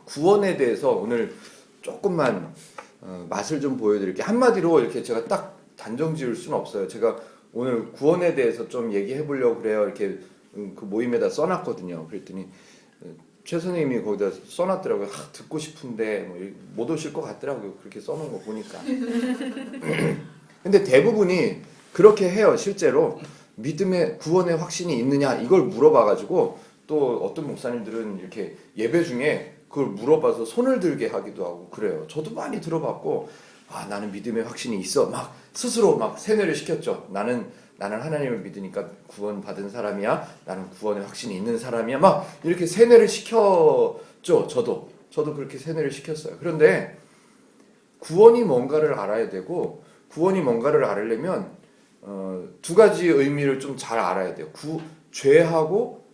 구원에 대해서 오늘 조금만 맛을 좀 보여드릴게요. 한마디로 이렇게 제가 딱 단정 지을 수는 없어요. 제가 오늘 구원에 대해서 좀 얘기해 보려고 그래요. 이렇게 그 모임에다 써놨거든요. 그랬더니 최 선생님이 거기다 써놨더라고요. 듣고 싶은데 못 오실 것 같더라고요. 그렇게 써놓은 거 보니까. 근데 대부분이 그렇게 해요. 실제로 믿음의 구원의 확신이 있느냐 이걸 물어봐가지고 또 어떤 목사님들은 이렇게 예배 중에 그걸 물어봐서 손을 들게 하기도 하고 그래요. 저도 많이 들어봤고 나는 믿음의 확신이 있어. 막 스스로 막 세뇌를 시켰죠. 나는 하나님을 믿으니까 구원 받은 사람이야. 나는 구원의 확신이 있는 사람이야. 막 이렇게 세뇌를 시켰죠. 저도 그렇게 세뇌를 시켰어요. 그런데 구원이 뭔가를 알아야 되고 구원이 뭔가를 알으려면 두 가지 의미를 좀 잘 알아야 돼요. 죄하고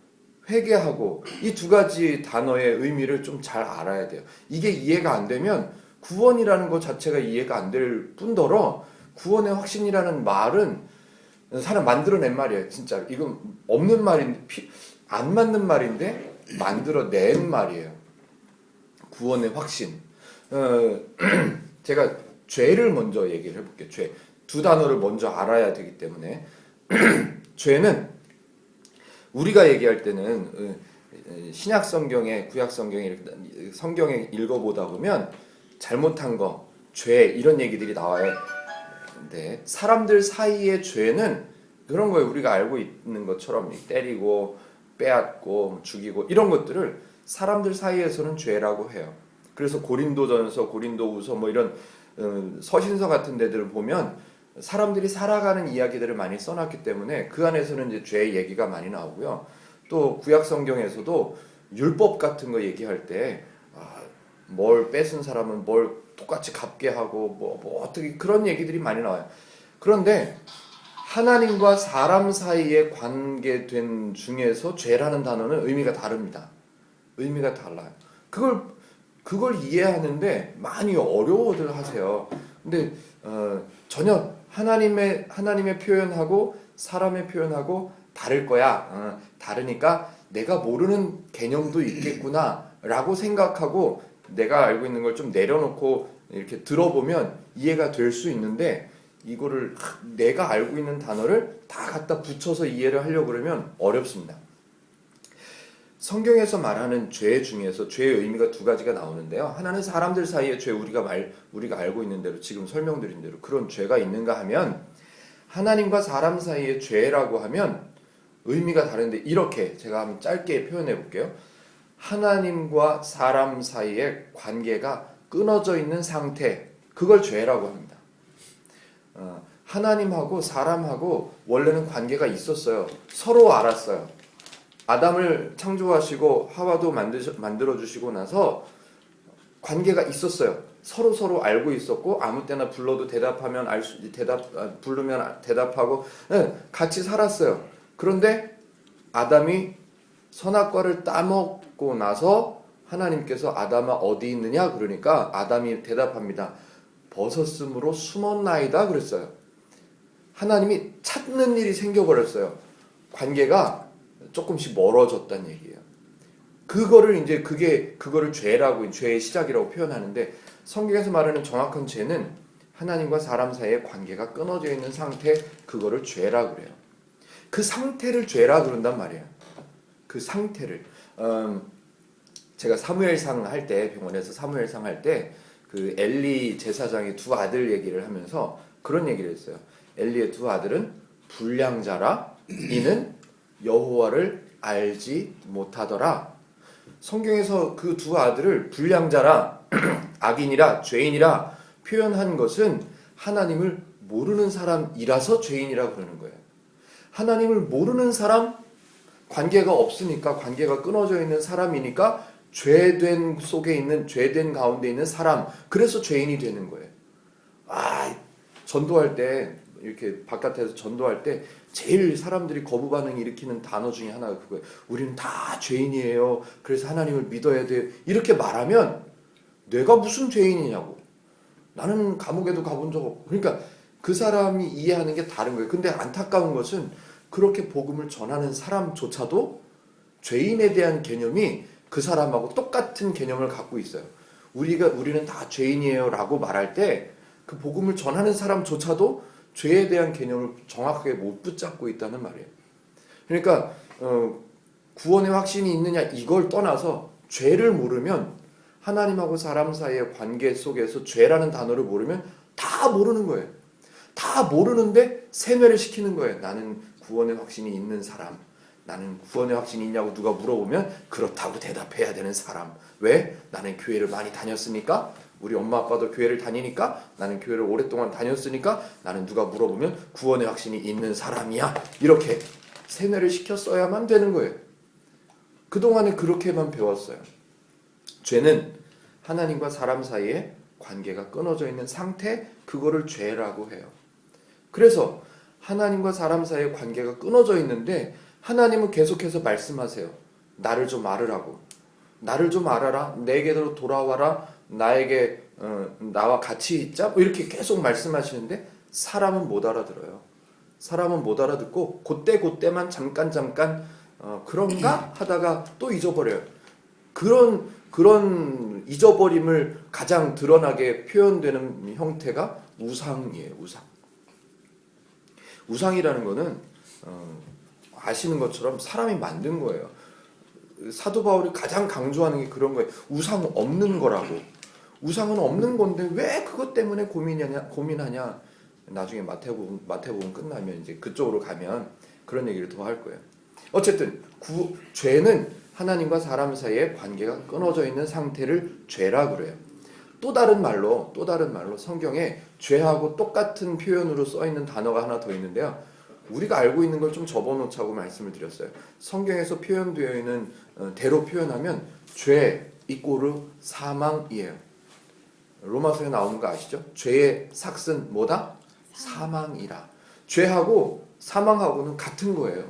회개하고 이 두 가지 단어의 의미를 좀 잘 알아야 돼요. 이게 이해가 안 되면 구원이라는 것 자체가 이해가 안 될 뿐더러 구원의 확신이라는 말은 사람 만들어낸 말이에요. 진짜 이건 없는 말인데 안 맞는 말인데 만들어낸 말이에요. 구원의 확신. 제가 죄를 먼저 얘기를 해볼게요. 죄. 두 단어를 먼저 알아야 되기 때문에 죄는 우리가 얘기할 때는 신약 성경에 구약 성경에 이렇게 성경에 읽어보다 보면 잘못한 거, 죄 이런 얘기들이 나와요. 근데 사람들 사이의 죄는 그런 거예요. 우리가 알고 있는 것처럼 때리고 빼앗고 죽이고 이런 것들을 사람들 사이에서는 죄라고 해요. 그래서 고린도전서, 고린도후서 뭐 이런 서신서 같은 데들을 보면 사람들이 살아가는 이야기들을 많이 써놨기 때문에 그 안에서는 이제 죄의 얘기가 많이 나오고요. 또 구약 성경에서도 율법 같은 거 얘기할 때 뭘 뺏은 사람은 뭘 똑같이 갚게 하고 뭐 어떻게 그런 얘기들이 많이 나와요. 그런데 하나님과 사람 사이에 관계된 중에서 죄라는 단어는 의미가 다릅니다. 의미가 달라요. 그걸 이해하는데 많이 어려워들 하세요. 근데 전혀 하나님의 표현하고 사람의 표현하고 다를 거야. 다르니까 내가 모르는 개념도 있겠구나라고 생각하고 내가 알고 있는 걸 좀 내려놓고 이렇게 들어보면 이해가 될 수 있는데 이거를 내가 알고 있는 단어를 다 갖다 붙여서 이해를 하려고 그러면 어렵습니다. 성경에서 말하는 죄 중에서 죄의 의미가 두 가지가 나오는데요. 하나는 사람들 사이의 죄, 우리가 알고 있는 대로 지금 설명드린 대로 그런 죄가 있는가 하면 하나님과 사람 사이의 죄라고 하면 의미가 다른데 이렇게 제가 한번 짧게 표현해 볼게요. 하나님과 사람 사이의 관계가 끊어져 있는 상태, 그걸 죄라고 합니다. 하나님하고 사람하고 원래는 관계가 있었어요. 서로 알았어요. 아담을 창조하시고 하와도 만들어주시고 나서 관계가 있었어요. 서로 알고 있었고 아무 때나 불러도 대답하면 부르면 대답하고 같이 살았어요. 그런데 아담이 선악과를 따먹고 나서 하나님께서 아담아 어디 있느냐 그러니까 아담이 대답합니다. 벗었으므로 숨었나이다 그랬어요. 하나님이 찾는 일이 생겨버렸어요. 관계가 조금씩 멀어졌다는 얘기예요. 그거를 죄라고, 죄의 시작이라고 표현하는데 성경에서 말하는 정확한 죄는 하나님과 사람 사이의 관계가 끊어져 있는 상태, 그거를 죄라 그래요. 그 상태를 죄라 그런단 말이에요. 그 상태를. 제가 사무엘상 할 때, 병원에서 사무엘상 할 때 그 엘리 제사장의 두 아들 얘기를 하면서 그런 얘기를 했어요. 엘리의 두 아들은 불량자라 이는 여호와를 알지 못하더라. 성경에서 그 두 아들을 불량자라 악인이라 죄인이라 표현한 것은 하나님을 모르는 사람이라서 죄인이라고 그러는 거예요. 하나님을 모르는 사람, 관계가 없으니까 관계가 끊어져 있는 사람이니까 죄된 속에 있는 죄된 가운데 있는 사람, 그래서 죄인이 되는 거예요. 전도할 때 이렇게 바깥에서 전도할 때 제일 사람들이 거부 반응 일으키는 단어 중에 하나가 그거예요. 우리는 다 죄인이에요. 그래서 하나님을 믿어야 돼요. 이렇게 말하면 내가 무슨 죄인이냐고. 나는 감옥에도 가본 적 없고. 그러니까 그 사람이 이해하는 게 다른 거예요. 근데 안타까운 것은 그렇게 복음을 전하는 사람조차도 죄인에 대한 개념이 그 사람하고 똑같은 개념을 갖고 있어요. 우리는 다 죄인이에요라고 말할 때 그 복음을 전하는 사람조차도 죄에 대한 개념을 정확하게 못 붙잡고 있다는 말이에요. 그러니까 구원의 확신이 있느냐 이걸 떠나서 죄를 모르면 하나님하고 사람 사이의 관계 속에서 죄라는 단어를 모르면 다 모르는 거예요. 다 모르는데 세뇌를 시키는 거예요. 나는 구원의 확신이 있는 사람, 나는 구원의 확신이 있냐고 누가 물어보면 그렇다고 대답해야 되는 사람. 왜? 나는 교회를 많이 다녔으니까, 우리 엄마 아빠도 교회를 다니니까, 나는 교회를 오랫동안 다녔으니까, 나는 누가 물어보면 구원의 확신이 있는 사람이야. 이렇게 세뇌를 시켰어야만 되는 거예요. 그동안에 그렇게만 배웠어요. 죄는 하나님과 사람 사이에 관계가 끊어져 있는 상태, 그거를 죄라고 해요. 그래서 하나님과 사람 사이의 관계가 끊어져 있는데 하나님은 계속해서 말씀하세요. 나를 좀 알으라고. 나를 좀 알아라. 내게로 돌아와라. 나에게 나와 같이 있자. 뭐 이렇게 계속 말씀하시는데 사람은 못 알아들어요. 사람은 못 알아듣고 그때만 잠깐 그런가 하다가 또 잊어버려요. 그런 잊어버림을 가장 드러나게 표현되는 형태가 우상이에요. 우상이라는 거는 아시는 것처럼 사람이 만든 거예요. 사도 바울이 가장 강조하는 게 그런 거예요. 우상 없는 거라고. 우상은 없는 건데 왜 그것 때문에 고민하냐. 나중에 마태복음 끝나면 이제 그쪽으로 가면 그런 얘기를 더 할 거예요. 어쨌든 죄는 하나님과 사람 사이의 관계가 끊어져 있는 상태를 죄라 그래요. 또 다른 말로 성경에 죄하고 똑같은 표현으로 써 있는 단어가 하나 더 있는데요. 우리가 알고 있는 걸 좀 접어놓자고 말씀을 드렸어요. 성경에서 표현되어 있는 대로 표현하면 죄 이꼬르 사망이에요. 로마서에 나오는 거 아시죠? 죄의 삭은 뭐다? 사망이라. 죄하고 사망하고는 같은 거예요.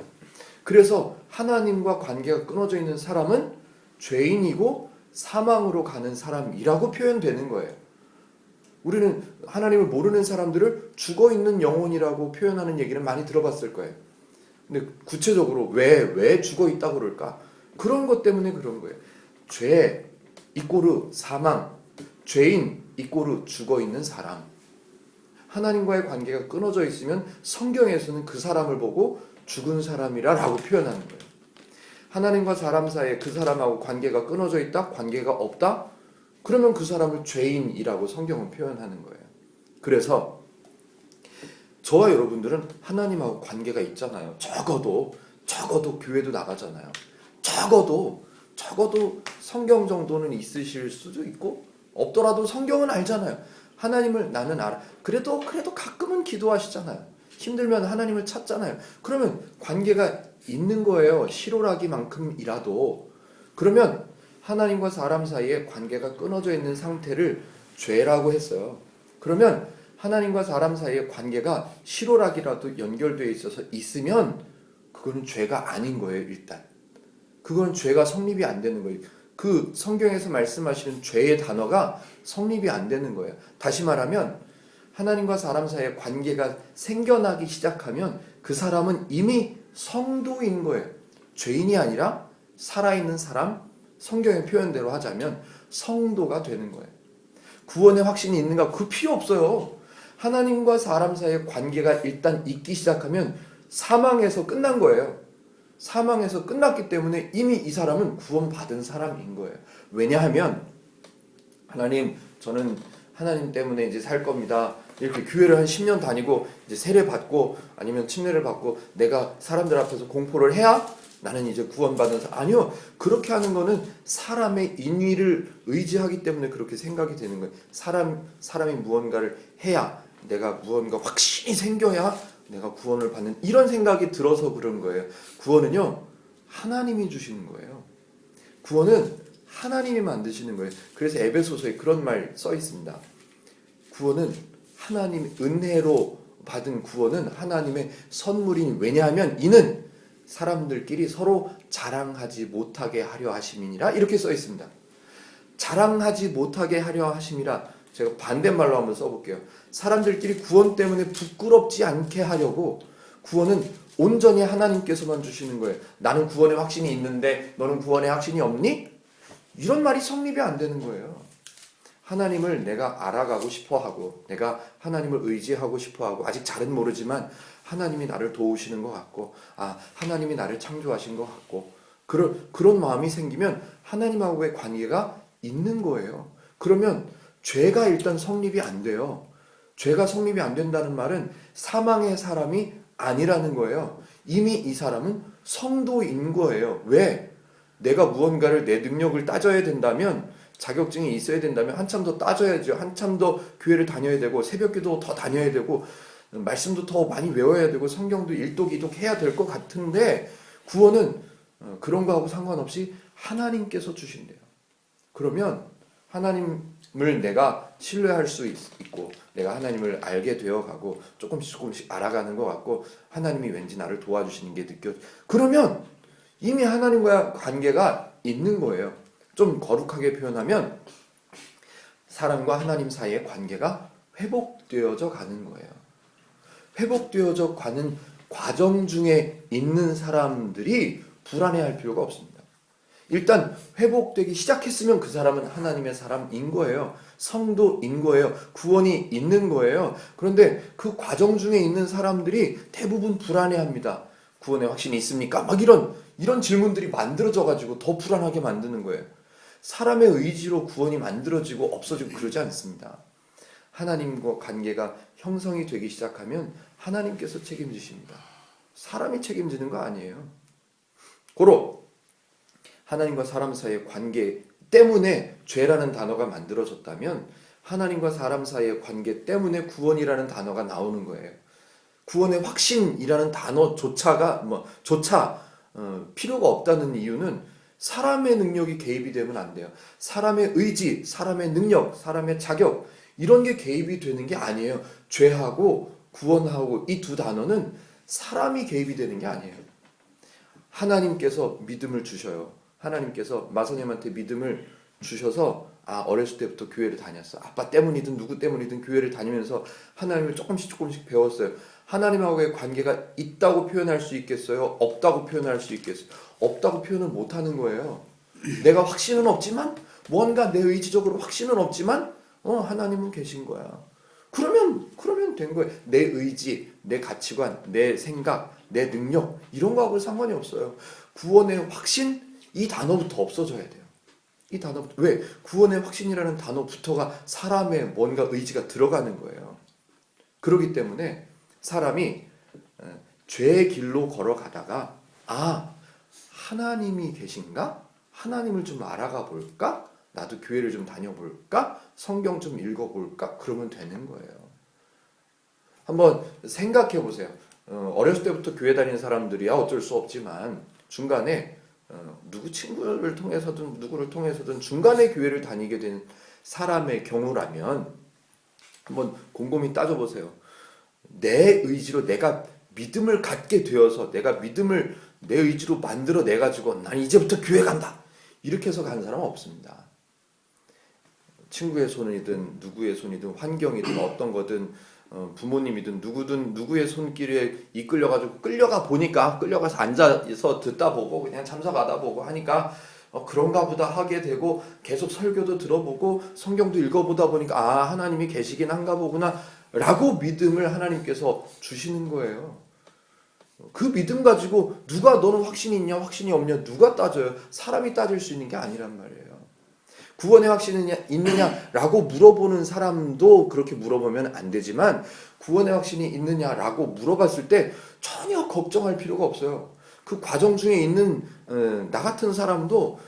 그래서 하나님과 관계가 끊어져 있는 사람은 죄인이고 사망으로 가는 사람이라고 표현되는 거예요. 우리는 하나님을 모르는 사람들을 죽어있는 영혼이라고 표현하는 얘기를 많이 들어봤을 거예요. 근데 구체적으로 왜 죽어있다고 그럴까? 그런 것 때문에 그런 거예요. 죄 이꼬르 사망, 죄인 이꼬르 죽어있는 사람. 하나님과의 관계가 끊어져 있으면 성경에서는 그 사람을 보고 죽은 사람이라고 표현하는 거예요. 하나님과 사람 사이에 그 사람하고 관계가 끊어져 있다? 관계가 없다? 그러면 그 사람을 죄인이라고 성경은 표현하는 거예요. 그래서 저와 여러분들은 하나님하고 관계가 있잖아요. 적어도 교회도 나가잖아요. 적어도 성경 정도는 있으실 수도 있고 없더라도 성경은 알잖아요. 하나님을 나는 알아. 그래도 가끔은 기도하시잖아요. 힘들면 하나님을 찾잖아요. 그러면 관계가 있는 거예요. 실오라기만큼이라도. 그러면 하나님과 사람 사이에 관계가 끊어져 있는 상태를 죄라고 했어요. 그러면 하나님과 사람 사이의 관계가 실오라기라도 연결되어 있으면 그거는 죄가 아닌 거예요. 일단 그건 죄가 성립이 안 되는 거예요. 그 성경에서 말씀하시는 죄의 단어가 성립이 안 되는 거예요. 다시 말하면 하나님과 사람 사이의 관계가 생겨나기 시작하면 그 사람은 이미 성도인 거예요. 죄인이 아니라 살아있는 사람, 성경의 표현대로 하자면 성도가 되는 거예요. 구원의 확신이 있는가? 그 필요 없어요. 하나님과 사람 사이의 관계가 일단 있기 시작하면 사망에서 끝난 거예요. 사망에서 끝났기 때문에 이미 이 사람은 구원받은 사람인 거예요. 왜냐하면 하나님, 저는 하나님 때문에 이제 살 겁니다. 이렇게 교회를 한 10년 다니고 이제 세례 받고 아니면 침례를 받고 내가 사람들 앞에서 공포를 해야 나는 이제 구원받은 사람. 아니요. 그렇게 하는 거는 사람의 인위를 의지하기 때문에 그렇게 생각이 되는 거예요. 사람이 무언가를 해야, 내가 무언가 확신이 생겨야 내가 구원을 받는, 이런 생각이 들어서 그런 거예요. 구원은요, 하나님이 주시는 거예요. 구원은 하나님이 만드시는 거예요. 그래서 에베소서에 그런 말 써 있습니다. 구원은 하나님 은혜로 받은 구원은 하나님의 선물이니, 왜냐하면 이는 사람들끼리 서로 자랑하지 못하게 하려 하심이니라, 이렇게 써 있습니다. 자랑하지 못하게 하려 하심이라. 제가 반대말로 한번 써볼게요. 사람들끼리 구원 때문에 부끄럽지 않게 하려고, 구원은 온전히 하나님께서만 주시는 거예요. 나는 구원의 확신이 있는데 너는 구원의 확신이 없니? 이런 말이 성립이 안 되는 거예요. 하나님을 내가 알아가고 싶어하고 내가 하나님을 의지하고 싶어하고 아직 잘은 모르지만 하나님이 나를 도우시는 것 같고 하나님이 나를 창조하신 것 같고 그런 마음이 생기면 하나님하고의 관계가 있는 거예요. 그러면 죄가 일단 성립이 안 돼요. 죄가 성립이 안 된다는 말은 사망의 사람이 아니라는 거예요. 이미 이 사람은 성도인 거예요. 왜? 내가 무언가를 내 능력을 따져야 된다면 자격증이 있어야 된다면 한참 더 따져야죠. 한참 더 교회를 다녀야 되고 새벽기도 더 다녀야 되고 말씀도 더 많이 외워야 되고 성경도 일독 이독 해야 될 것 같은데 구원은 그런 거하고 상관없이 하나님께서 주신대요. 그러면 하나님을 내가 신뢰할 수 있고 내가 하나님을 알게 되어가고 조금씩 알아가는 것 같고 하나님이 왠지 나를 도와주시는 게 그러면 이미 하나님과 관계가 있는 거예요. 좀 거룩하게 표현하면 사람과 하나님 사이의 관계가 회복되어져 가는 거예요. 회복되어져 가는 과정 중에 있는 사람들이 불안해할 필요가 없습니다. 일단 회복되기 시작했으면 그 사람은 하나님의 사람인 거예요. 성도인 거예요. 구원이 있는 거예요. 그런데 그 과정 중에 있는 사람들이 대부분 불안해합니다. 구원의 확신이 있습니까? 막 이런 질문들이 만들어져 가지고 더 불안하게 만드는 거예요. 사람의 의지로 구원이 만들어지고 없어지고 그러지 않습니다. 하나님과 관계가 형성이 되기 시작하면 하나님께서 책임지십니다. 사람이 책임지는 거 아니에요. 고로 하나님과 사람 사이의 관계 때문에 죄라는 단어가 만들어졌다면 하나님과 사람 사이의 관계 때문에 구원이라는 단어가 나오는 거예요. 구원의 확신이라는 단어조차 필요가 없다는 이유는 사람의 능력이 개입이 되면 안 돼요. 사람의 의지, 사람의 능력, 사람의 자격 이런 게 개입이 되는 게 아니에요. 죄하고 구원하고 이 두 단어는 사람이 개입이 되는 게 아니에요. 하나님께서 믿음을 주셔요. 하나님께서 마선님한테 믿음을 주셔서 어렸을 때부터 교회를 다녔어. 아빠 때문이든 누구 때문이든 교회를 다니면서 하나님을 조금씩 배웠어요. 하나님하고의 관계가 있다고 표현할 수 있겠어요? 없다고 표현할 수 있겠어요? 없다고 표현을 못하는 거예요. 내가 확신은 없지만 뭔가 내 의지적으로 확신은 없지만 하나님은 계신 거야. 그러면 된 거예요. 내 의지, 내 가치관, 내 생각, 내 능력 이런 거하고 상관이 없어요. 구원의 확신 이 단어부터 없어져야 돼요. 이 단어부터 왜? 구원의 확신이라는 단어부터가 사람의 뭔가 의지가 들어가는 거예요. 그렇기 때문에 사람이 죄의 길로 걸어가다가 하나님이 계신가? 하나님을 좀 알아가 볼까? 나도 교회를 좀 다녀볼까? 성경 좀 읽어볼까? 그러면 되는 거예요. 한번 생각해 보세요. 어렸을 때부터 교회 다니는 사람들이야 어쩔 수 없지만 중간에 누구 친구를 통해서든 누구를 통해서든 중간에 교회를 다니게 된 사람의 경우라면 한번 곰곰이 따져보세요. 내 의지로 내가 믿음을 갖게 되어서 내가 믿음을 내 의지로 만들어내가지고 난 이제부터 교회 간다 이렇게 해서 가는 사람은 없습니다. 친구의 손이든 누구의 손이든 환경이든 어떤 거든 부모님이든 누구든 누구의 손길에 이끌려가지고 끌려가서 앉아서 듣다 보고 그냥 참석하다 보고 하니까 그런가 보다 하게 되고 계속 설교도 들어보고 성경도 읽어보다 보니까 하나님이 계시긴 한가 보구나 라고 믿음을 하나님께서 주시는 거예요. 그 믿음 가지고 누가 너는 확신이 있냐 확신이 없냐 누가 따져요? 사람이 따질 수 있는 게 아니란 말이에요. 구원의 확신이 있느냐라고 물어보는 사람도 그렇게 물어보면 안 되지만 구원의 확신이 있느냐라고 물어봤을 때 전혀 걱정할 필요가 없어요. 그 과정 중에 있는 나 같은 사람도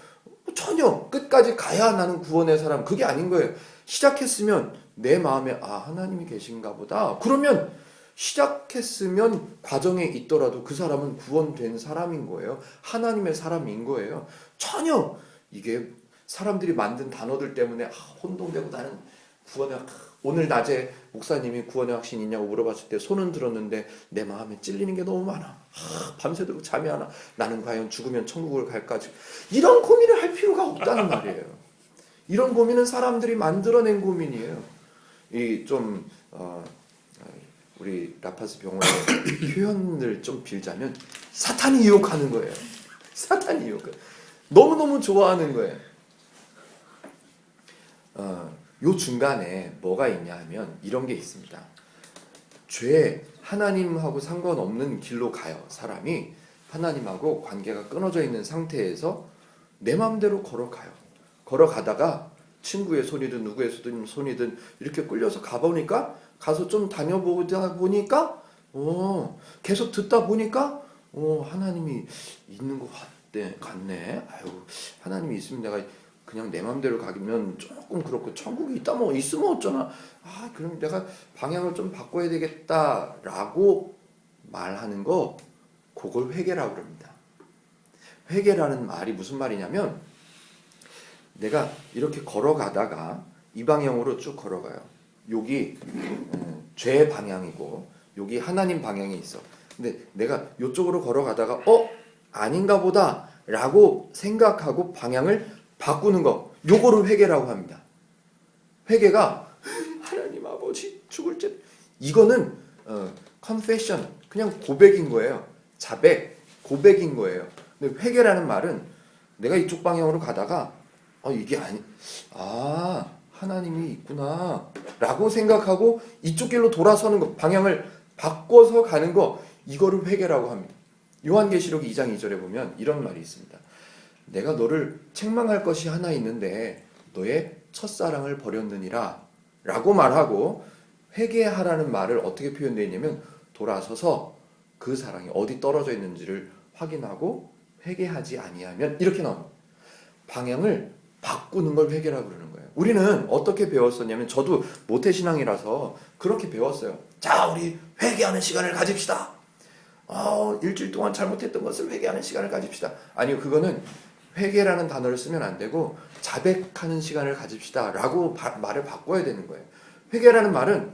전혀 끝까지 가야 나는 구원의 사람 그게 아닌 거예요. 시작했으면 내 마음에 하나님이 계신가 보다. 그러면 시작했으면 과정에 있더라도 그 사람은 구원된 사람인 거예요. 하나님의 사람인 거예요. 전혀 이게 사람들이 만든 단어들 때문에 혼동되고 나는 구원의 오늘 낮에 목사님이 구원의 확신이 있냐고 물어봤을 때 손은 들었는데 내 마음에 찔리는 게 너무 많아. 밤새도록 잠이 안 와. 나는 과연 죽으면 천국을 갈까? 이런 고민을 할 필요가 없다는 말이에요. 이런 고민은 사람들이 만들어낸 고민이에요. 우리 라파스 병원의 표현을 좀 빌자면 사탄이 유혹하는 거예요. 사탄이 유혹. 너무너무 좋아하는 거예요. 요 중간에 뭐가 있냐 하면 이런 게 있습니다. 죄, 하나님하고 상관없는 길로 가요. 사람이 하나님하고 관계가 끊어져 있는 상태에서 내 마음대로 걸어가요. 걸어가다가 친구의 손이든 누구의 손이든 이렇게 끌려서 가보니까, 가서 좀 다녀보다 보니까 계속 듣다 보니까 하나님이 있는 것 같네. 아유, 하나님이 있으면 내가 그냥 내 마음대로 가면 조금 그렇고, 천국이 있다 뭐 있으면 어쩌나, 그럼 내가 방향을 좀 바꿔야 되겠다라고 말하는 거, 그걸 회개라고 합니다. 회개라는 말이 무슨 말이냐면, 내가 이렇게 걸어가다가 이 방향으로 쭉 걸어가요. 여기 죄 방향이고 여기 하나님 방향이 있어. 근데 내가 이쪽으로 걸어가다가 아닌가 보다 라고 생각하고 방향을 바꾸는 거, 요거를 회개라고 합니다. 회개가 하나님 아버지 죽을 때, 이거는 confession, 그냥 고백인 거예요. 자백, 고백인 거예요. 근데 회개라는 말은 내가 이쪽 방향으로 가다가 이게 하나님이 있구나 라고 생각하고 이쪽 길로 돌아서는 거, 방향을 바꿔서 가는 거, 이거를 회개라고 합니다. 요한계시록 2장 2절에 보면 이런 말이 있습니다. 내가 너를 책망할 것이 하나 있는데 너의 첫사랑을 버렸느니라 라고 말하고, 회개하라는 말을 어떻게 표현되어 있냐면, 돌아서서 그 사랑이 어디 떨어져 있는지를 확인하고 회개하지 아니하면, 이렇게 나옵니다. 방향을 바꾸는 걸 회개라고 그러는 거예요. 우리는 어떻게 배웠었냐면, 저도 모태신앙이라서 그렇게 배웠어요. 자, 우리 회개하는 시간을 가집시다. 일주일 동안 잘못했던 것을 회개하는 시간을 가집시다. 아니요, 그거는 회개라는 단어를 쓰면 안 되고 자백하는 시간을 가집시다 라고 말을 바꿔야 되는 거예요. 회개라는 말은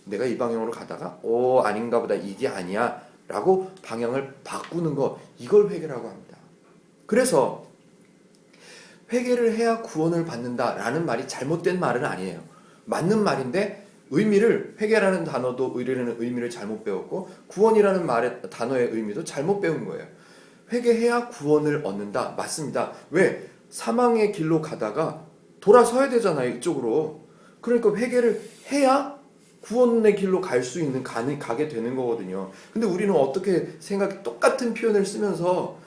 내가 이 방향으로 가다가 아닌가 보다, 이게 아니야 라고 방향을 바꾸는 거, 이걸 회개라고 합니다. 그래서 회개를 해야 구원을 받는다라는 말이 잘못된 말은 아니에요. 맞는 말인데, 의미를, 회개라는 단어도 의미를 잘못 배웠고, 구원이라는 단어의 의미도 잘못 배운 거예요. 회개해야 구원을 얻는다, 맞습니다. 왜? 사망의 길로 가다가 돌아서야 되잖아요, 이쪽으로. 그러니까 회개를 해야 구원의 길로 갈 수 있는, 가게 되는 거거든요. 근데 우리는 어떻게 똑같은 표현을 쓰면서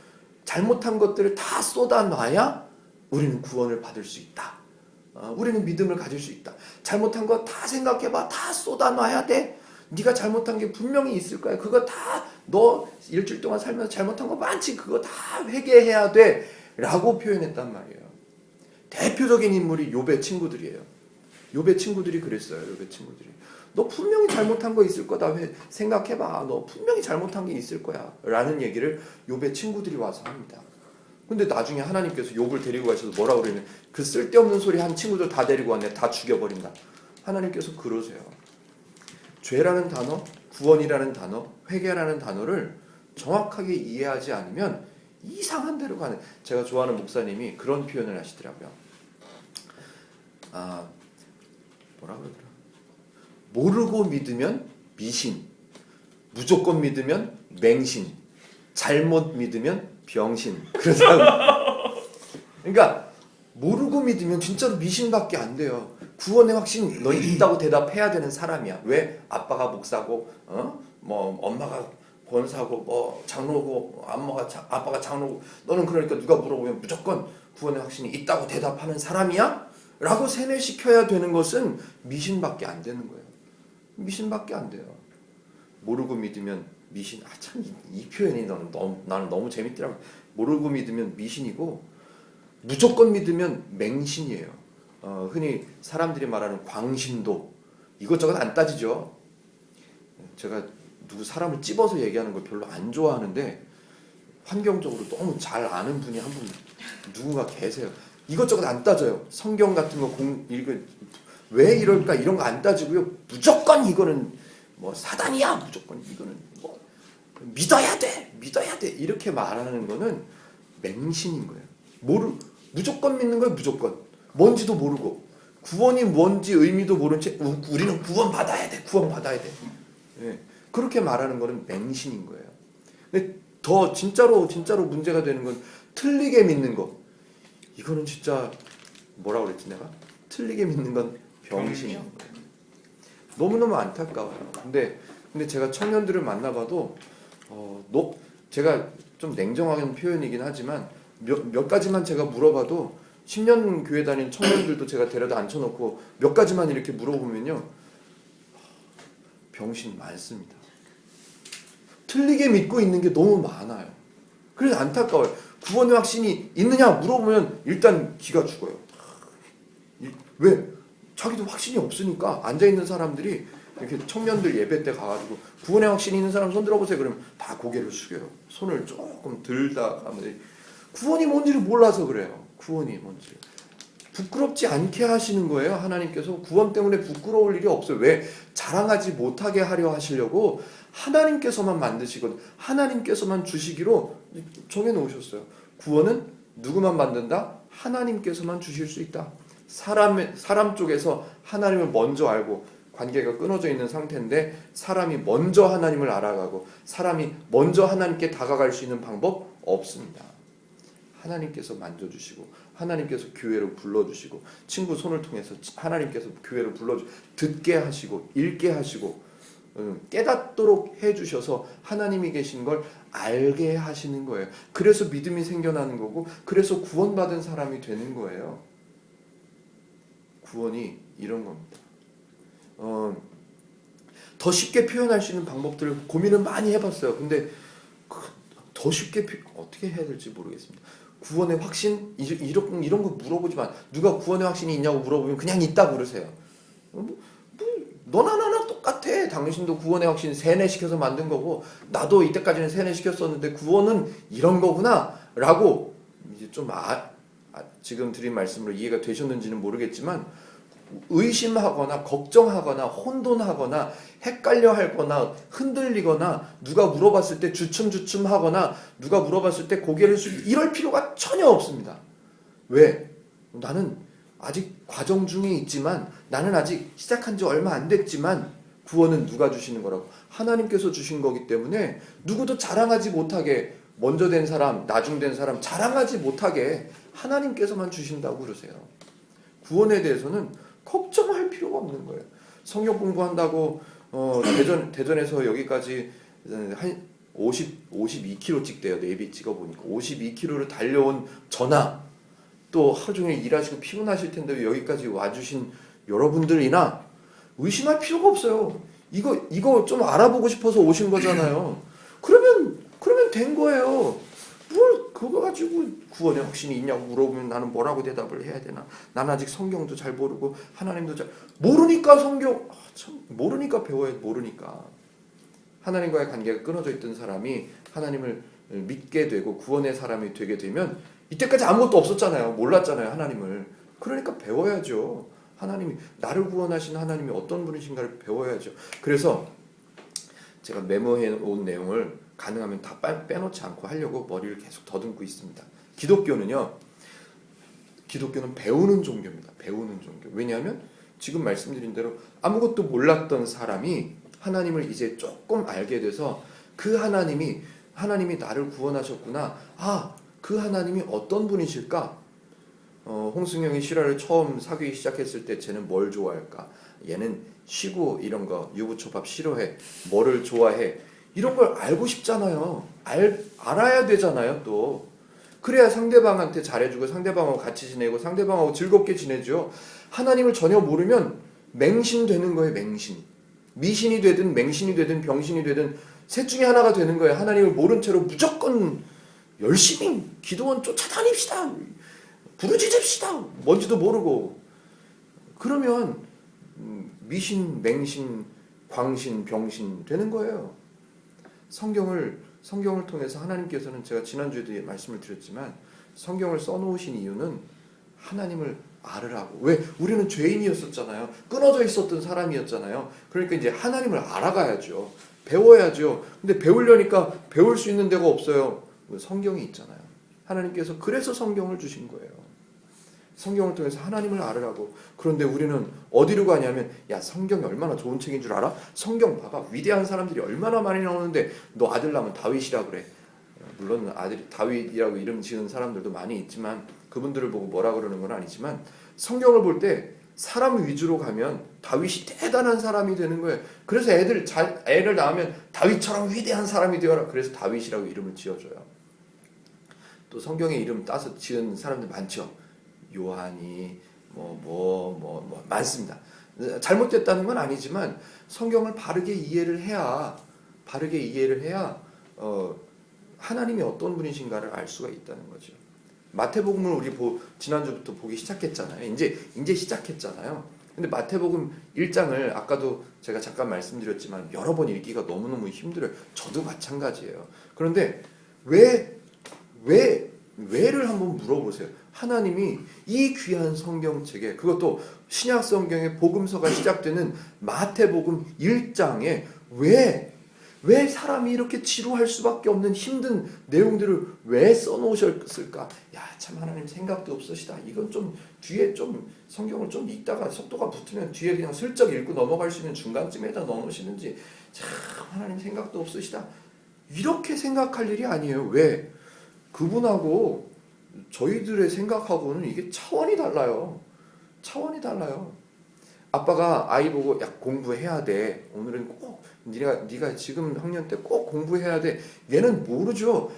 잘못한 것들을 다 쏟아놔야 우리는 구원을 받을 수 있다. 우리는 믿음을 가질 수 있다. 잘못한 거 다 생각해봐. 다 쏟아놔야 돼. 네가 잘못한 게 분명히 있을 거야. 그거 다, 너 일주일 동안 살면서 잘못한 거 많지. 그거 다 회개해야 돼 라고 표현했단 말이에요. 대표적인 인물이 욥의 친구들이에요. 욥의 친구들이 그랬어요. 욥의 친구들이, 너 분명히 잘못한 거 있을 거다. 생각해봐. 너 분명히 잘못한 게 있을 거야 라는 얘기를 욥의 친구들이 와서 합니다. 근데 나중에 하나님께서 욥을 데리고 가셔서 뭐라 그러냐면, 그 쓸데없는 소리 한 친구들 다 데리고 왔네. 다 죽여버린다. 하나님께서 그러세요. 죄라는 단어, 구원이라는 단어, 회개라는 단어를 정확하게 이해하지 않으면 이상한 데로 가는, 제가 좋아하는 목사님이 그런 표현을 하시더라고요. 뭐라 그러더라? 모르고 믿으면 미신, 무조건 믿으면 맹신, 잘못 믿으면 병신, 그러더라고요. 그러니까 모르고 믿으면 진짜로 미신밖에 안 돼요. 구원의 확신, 너 있다고 대답해야 되는 사람이야. 왜? 아빠가 목사고, 뭐 엄마가 권사고, 뭐 장로고, 아빠가 장로고, 너는 그러니까 누가 물어보면 무조건 구원의 확신이 있다고 대답하는 사람이야? 라고 세뇌시켜야 되는 것은 미신밖에 안 되는 거예요. 미신밖에 안 돼요. 모르고 믿으면 미신. 참 이 표현이 나는 너무 재밌더라고. 모르고 믿으면 미신이고, 무조건 믿으면 맹신이에요. 흔히 사람들이 말하는 광신도, 이것저것 안 따지죠. 제가 누구 사람을 찝어서 얘기하는 걸 별로 안 좋아하는데, 환경적으로 너무 잘 아는 분이 한 분 누군가 계세요. 이것저것 안 따져요. 성경 같은 거 왜 이럴까 이런 거 안 따지고요. 무조건 이거는 뭐 사단이야. 무조건 이거는 뭐 믿어야 돼 이렇게 말하는 거는 맹신인 거예요. 무조건 믿는 거예요. 무조건 뭔지도 모르고, 구원이 뭔지 의미도 모른 채 우리는 구원 받아야 돼. 예, 그렇게 말하는 거는 맹신인 거예요. 근데 더 진짜로 문제가 되는 건 틀리게 믿는 거. 이거는 진짜 뭐라 그랬지 내가? 틀리게 믿는 건 병신인 거예요. 너무너무 안타까워요. 근데 제가 청년들을 만나봐도 제가 좀 냉정한 표현이긴 하지만 몇 가지만 제가 물어봐도 10년 교회 다닌 청년들도 제가 데려다 앉혀놓고 몇 가지만 이렇게 물어보면요, 병신 많습니다. 틀리게 믿고 있는 게 너무 많아요. 그래서 안타까워요. 구원의 확신이 있느냐 물어보면 일단 기가 죽어요. 왜? 자기도 확신이 없으니까 앉아있는 사람들이 이렇게 청년들 예배 때 가가지고 구원의 확신이 있는 사람 손 들어보세요. 그러면 다 고개를 숙여요. 손을 조금 들다 가면 구원이 뭔지를 몰라서 그래요. 구원이 뭔지. 부끄럽지 않게 하시는 거예요. 하나님께서 구원 때문에 부끄러울 일이 없어요. 왜? 자랑하지 못하게 하려 하시려고 하나님께서만 만드시거든. 하나님께서만 주시기로 정해놓으셨어요. 구원은 누구만 만든다? 하나님께서만 주실 수 있다. 사람 쪽에서 하나님을 먼저 알고 관계가 끊어져 있는 상태인데 사람이 먼저 하나님을 알아가고 사람이 먼저 하나님께 다가갈 수 있는 방법 없습니다. 하나님께서 만져주시고 하나님께서 교회로 불러주시고 친구 손을 통해서 하나님께서 교회로 듣게 하시고 읽게 하시고 깨닫도록 해주셔서 하나님이 계신 걸 알게 하시는 거예요. 그래서 믿음이 생겨나는 거고 그래서 구원받은 사람이 되는 거예요. 구원이 이런 겁니다. 더 쉽게 표현할 수 있는 방법들을 고민을 많이 해봤어요. 근데 더 쉽게 어떻게 해야 될지 모르겠습니다. 구원의 확신? 이런 거 물어보지만 누가 구원의 확신이 있냐고 물어보면 그냥 있다고 그러세요. 너나 나나 똑같아. 당신도 구원의 확신 세뇌시켜서 만든 거고 나도 이때까지는 세뇌시켰었는데 구원은 이런 거구나 라고 이제 좀 지금 드린 말씀으로 이해가 되셨는지는 모르겠지만 의심하거나 걱정하거나 혼돈하거나 헷갈려 하거나 흔들리거나 누가 물어봤을 때 주춤주춤하거나 누가 물어봤을 때 고개를 숙이고 이럴 필요가 전혀 없습니다. 왜? 나는 아직 과정 중에 있지만 나는 아직 시작한 지 얼마 안 됐지만 구원은 누가 주시는 거라고? 하나님께서 주신 거기 때문에 누구도 자랑하지 못하게 먼저 된 사람, 나중 된 사람 자랑하지 못하게 하나님께서만 주신다고 그러세요. 구원에 대해서는 걱정할 필요가 없는 거예요. 성경 공부한다고 대전에서 여기까지 한 52km 찍대요. 내비 찍어보니까 52km를 달려온 전하 또 하루 종일 일하시고 피곤하실 텐데 여기까지 와주신 여러분들이나 의심할 필요가 없어요. 이거 좀 알아보고 싶어서 오신 거잖아요. 그러면 된 거예요. 뭘 그거 가지고 구원의 확신이 있냐고 물어보면 나는 뭐라고 대답을 해야 되나? 난 아직 성경도 잘 모르고 하나님도 잘 모르니까 모르니까 배워야 모르니까. 하나님과의 관계가 끊어져 있던 사람이 하나님을 믿게 되고 구원의 사람이 되게 되면 이때까지 아무것도 없었잖아요. 몰랐잖아요, 하나님을. 그러니까 배워야죠. 하나님이 나를 구원하신 하나님이 어떤 분이신가를 배워야죠. 그래서 제가 메모해 온 내용을 가능하면 다 빼놓지 않고 하려고 머리를 계속 더듬고 있습니다. 기독교는 배우는 종교입니다. 배우는 종교. 왜냐하면 지금 말씀드린 대로 아무것도 몰랐던 사람이 하나님을 이제 조금 알게 돼서 그 하나님이 나를 구원하셨구나. 그 하나님이 어떤 분이실까? 홍승영이 실화를 처음 사귀기 시작했을 때 쟤는 뭘 좋아할까? 얘는 쉬고 이런 거 유부초밥 싫어해. 뭐를 좋아해? 이런 걸 알고 싶잖아요. 알아야 되잖아요, 또. 그래야 상대방한테 잘해주고 상대방하고 같이 지내고 상대방하고 즐겁게 지내죠. 하나님을 전혀 모르면 맹신되는 거예요, 맹신. 미신이 되든 맹신이 되든 병신이 되든 셋 중에 하나가 되는 거예요. 하나님을 모른 채로 무조건 열심히 기도원 쫓아다닙시다. 부르짖읍시다. 뭔지도 모르고. 그러면 미신, 맹신, 광신, 병신 되는 거예요. 성경을 통해서 하나님께서는 제가 지난주에도 말씀을 드렸지만 성경을 써놓으신 이유는 하나님을 알으라고. 왜? 우리는 죄인이었었잖아요. 끊어져 있었던 사람이었잖아요. 그러니까 이제 하나님을 알아가야죠. 배워야죠. 근데 배우려니까 배울 수 있는 데가 없어요. 성경이 있잖아요. 하나님께서 그래서 성경을 주신 거예요. 성경을 통해서 하나님을 알으라고. 그런데 우리는 어디로 가냐면 야, 성경이 얼마나 좋은 책인 줄 알아? 성경 봐봐. 위대한 사람들이 얼마나 많이 나오는데 너 아들 낳으면 다윗이라 그래. 물론 아들이 다윗이라고 이름 지은 사람들도 많이 있지만 그분들을 보고 뭐라 그러는 건 아니지만 성경을 볼 때 사람 위주로 가면 다윗이 대단한 사람이 되는 거예요. 그래서 애를 낳으면 다윗처럼 위대한 사람이 되어라. 그래서 다윗이라고 이름을 지어줘요. 또 성경에 이름 따서 지은 사람들 많죠. 요한이 많습니다. 잘못됐다는 건 아니지만 성경을 바르게 이해를 해야 하나님이 어떤 분이신가를 알 수가 있다는 거죠. 마태복음을 우리 지난주부터 보기 시작했잖아요. 이제 시작했잖아요. 근데 마태복음 1장을 아까도 제가 잠깐 말씀드렸지만 여러 번 읽기가 너무너무 힘들어요. 저도 마찬가지예요. 그런데 왜를 한번 물어보세요. 하나님이 이 귀한 성경책에, 그것도 신약 성경의 복음서가 시작되는 마태복음 1장에 왜 사람이 이렇게 지루할 수밖에 없는 힘든 내용들을 왜 써놓으셨을까? 야, 참 하나님 생각도 없으시다. 이건 좀 뒤에 좀 성경을 좀 읽다가 속도가 붙으면 뒤에 그냥 슬쩍 읽고 넘어갈 수 있는 중간쯤에다 넣어놓으시는지 참 하나님 생각도 없으시다. 이렇게 생각할 일이 아니에요. 왜? 그분하고 저희들의 생각하고는 이게 차원이 달라요. 차원이 달라요. 아빠가 아이 보고 야 공부해야 돼. 오늘은 꼭 네가 지금 학년 때 꼭 공부해야 돼. 얘는 모르죠.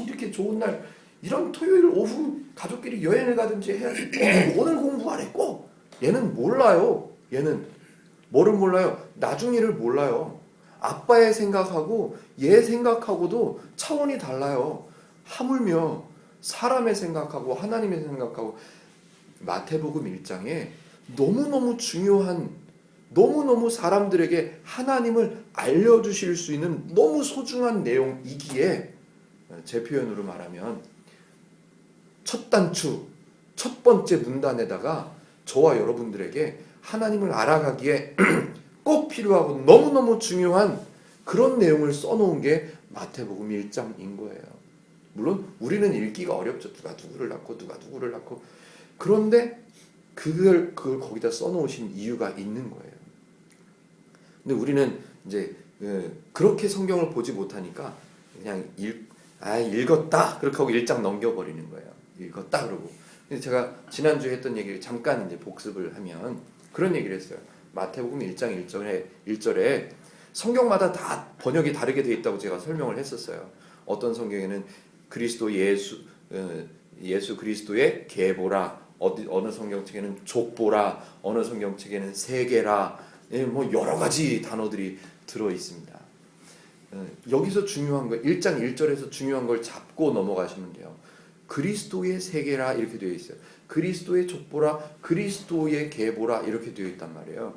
이렇게 좋은 날 이런 토요일 오후 가족끼리 여행을 가든지 해야지. 꼭 오늘 공부하래 꼭. 얘는 몰라요. 얘는 뭐를 몰라요? 나중 일을 몰라요. 아빠의 생각하고 얘 생각하고도 차원이 달라요. 하물며 사람의 생각하고 하나님의 생각하고 마태복음 1장에 너무너무 중요한, 너무너무 사람들에게 하나님을 알려주실 수 있는 너무 소중한 내용이기에 제 표현으로 말하면 첫 단추, 첫 번째 문단에다가 저와 여러분들에게 하나님을 알아가기에 꼭 필요하고 너무너무 중요한 그런 내용을 써놓은 게 마태복음 1장인 거예요. 물론 우리는 읽기가 어렵죠. 누가 누구를 낳고 그런데 그걸 거기다 써놓으신 이유가 있는 거예요. 근데 우리는 이제 그렇게 성경을 보지 못하니까 그냥 읽었다 그렇게 하고 1장 넘겨버리는 거예요. 읽었다 그러고. 근데 제가 지난주에 했던 얘기를 잠깐 이제 복습을 하면 그런 얘기를 했어요. 마태복음 1장 1절에 성경마다 다 번역이 다르게 되어 있다고 제가 설명을 했었어요. 어떤 성경에는 그리스도 예수 그리스도의 계보라, 어느 성경책에는 족보라, 어느 성경책에는 세계라, 뭐 여러 가지 단어들이 들어 있습니다. 여기서 중요한 거 1장 1절에서 중요한 걸 잡고 넘어가시면 돼요. 그리스도의 세계라 이렇게 되어 있어요. 그리스도의 족보라, 그리스도의 계보라 이렇게 되어 있단 말이에요.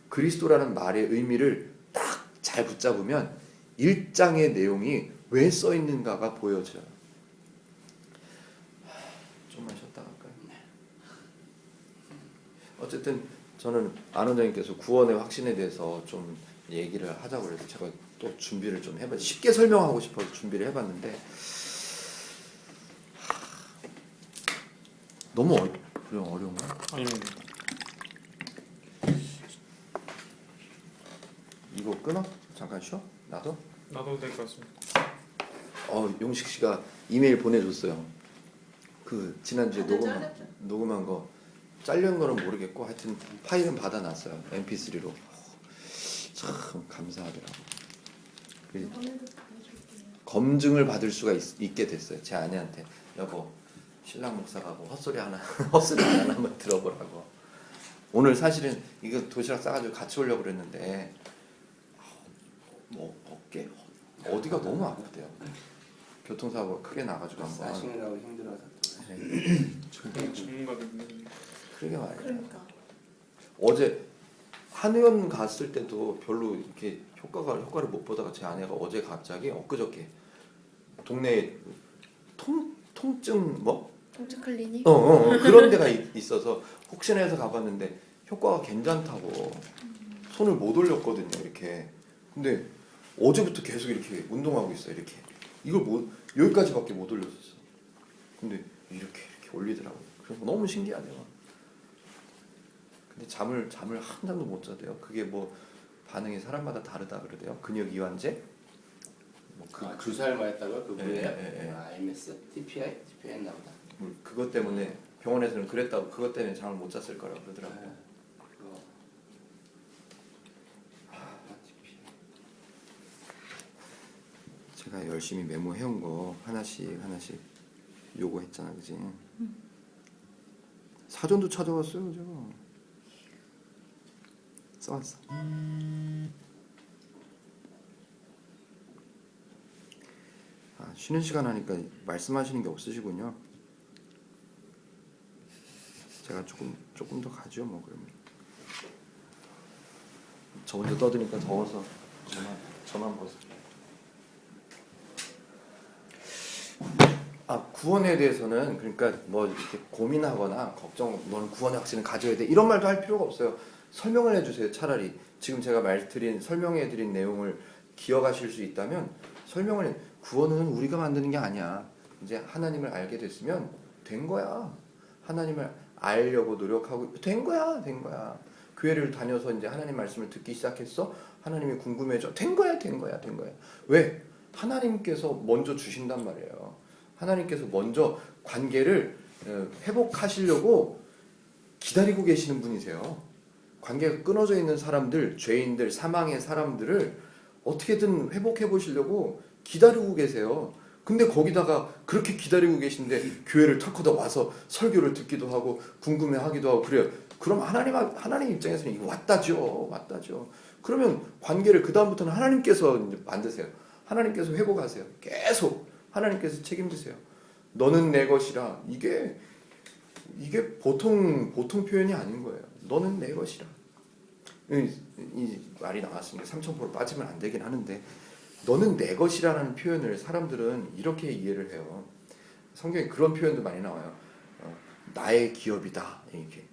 그리스도라는 말의 의미를 딱 잘 붙잡으면 1장의 내용이 왜 써 있는가가 보여져요. 좀만 쉬었다 갈까요? 어쨌든 저는 안 원장님께서 구원의 확신에 대해서 좀 얘기를 하자고 해서 제가 또 준비를 좀 해봤어요. 쉽게 설명하고 싶어서 준비를 해봤는데 너무 어려운가요? 아닙니다. 이거 끊어? 잠깐 쉬어? 나도 될 것 같습니다. 용식 씨가 이메일 보내줬어요. 그 지난주에 잘렸죠? 녹음한 거 잘린 거는 모르겠고 하여튼 파일은 받아놨어요. MP3로. 참 감사하더라고. 검증을 받을 수가 있게 됐어요. 제 아내한테 여보 신랑 목사가 뭐 헛소리 하나만 들어보라고. 오늘 사실은 이거 도시락 싸가지고 같이 오려고 그랬는데 뭐 어깨 어디가 너무 아프대요. 교통사고가 크게 나가지고 한번. 사시느라고 힘들어서. 전문가들은 그러게 말이에요. 그러니까. 어제 한의원 갔을 때도 별로 이렇게 효과를 못 보다가 제 아내가 어제 갑자기 엊그저께 동네에 통증 통증 클리닉? 그런 데가 있어서 혹시나 해서 가봤는데 효과가 괜찮다고 손을 못 올렸거든요. 이렇게. 근데 어제부터 계속 이렇게 운동하고 있어요. 이렇게. 이걸 여기까지밖에 못 올렸었어. 근데 이렇게 올리더라고요. 그래서 너무 신기하네요. 근데 잠을 한 잠도 못 자대요. 그게 뭐 반응이 사람마다 다르다 그러대요. 근육 이완제? 주사를 맞았다고 그 부위에 예. IMS, TPI 했나 보다. 그것 때문에 병원에서는 그랬다고 그것 때문에 잠을 못 잤을 거라고 그러더라고요. 네. 그거. 제가 열심히 메모해온 거 하나씩 요구했잖아, 그지? 사전도 찾아왔어요, 제가. 써왔어. 쉬는 시간 하니까 말씀하시는 게 없으시군요. 제가 조금 더 가죠, 뭐 그러면. 저 혼자 떠드니까 더워서 저만 벗어. 구원에 대해서는 그러니까 뭐 이렇게 고민하거나 걱정, 너는 구원의 확신을 가져야 돼 이런 말도 할 필요가 없어요. 설명을 해주세요. 차라리 지금 제가 설명해드린 내용을 기억하실 수 있다면 구원은 우리가 만드는 게 아니야. 이제 하나님을 알게 됐으면 된 거야. 하나님을 알려고 노력하고 된 거야. 교회를 다녀서 이제 하나님 말씀을 듣기 시작했어. 하나님이 궁금해져. 된 거야. 왜? 하나님께서 먼저 주신단 말이에요. 하나님께서 먼저 관계를 회복하시려고 기다리고 계시는 분이세요. 관계가 끊어져 있는 사람들, 죄인들, 사망의 사람들을 어떻게든 회복해 보시려고 기다리고 계세요. 근데 거기다가 그렇게 기다리고 계신데 교회를 털커다 와서 설교를 듣기도 하고 궁금해하기도 하고 그래요. 그럼 하나님 입장에서는 이거 왔다죠. 그러면 관계를 그 다음부터는 하나님께서 이제 만드세요. 하나님께서 회복하세요. 계속 하나님께서 책임지세요. 너는 내 것이라. 이게 보통 표현이 아닌 거예요. 너는 내 것이라. 이 말이 나왔으니까 3000% 빠지면 안 되긴 하는데 너는 내 것이라는 표현을 사람들은 이렇게 이해를 해요. 성경에 그런 표현도 많이 나와요. 나의 기업이다. 이렇게.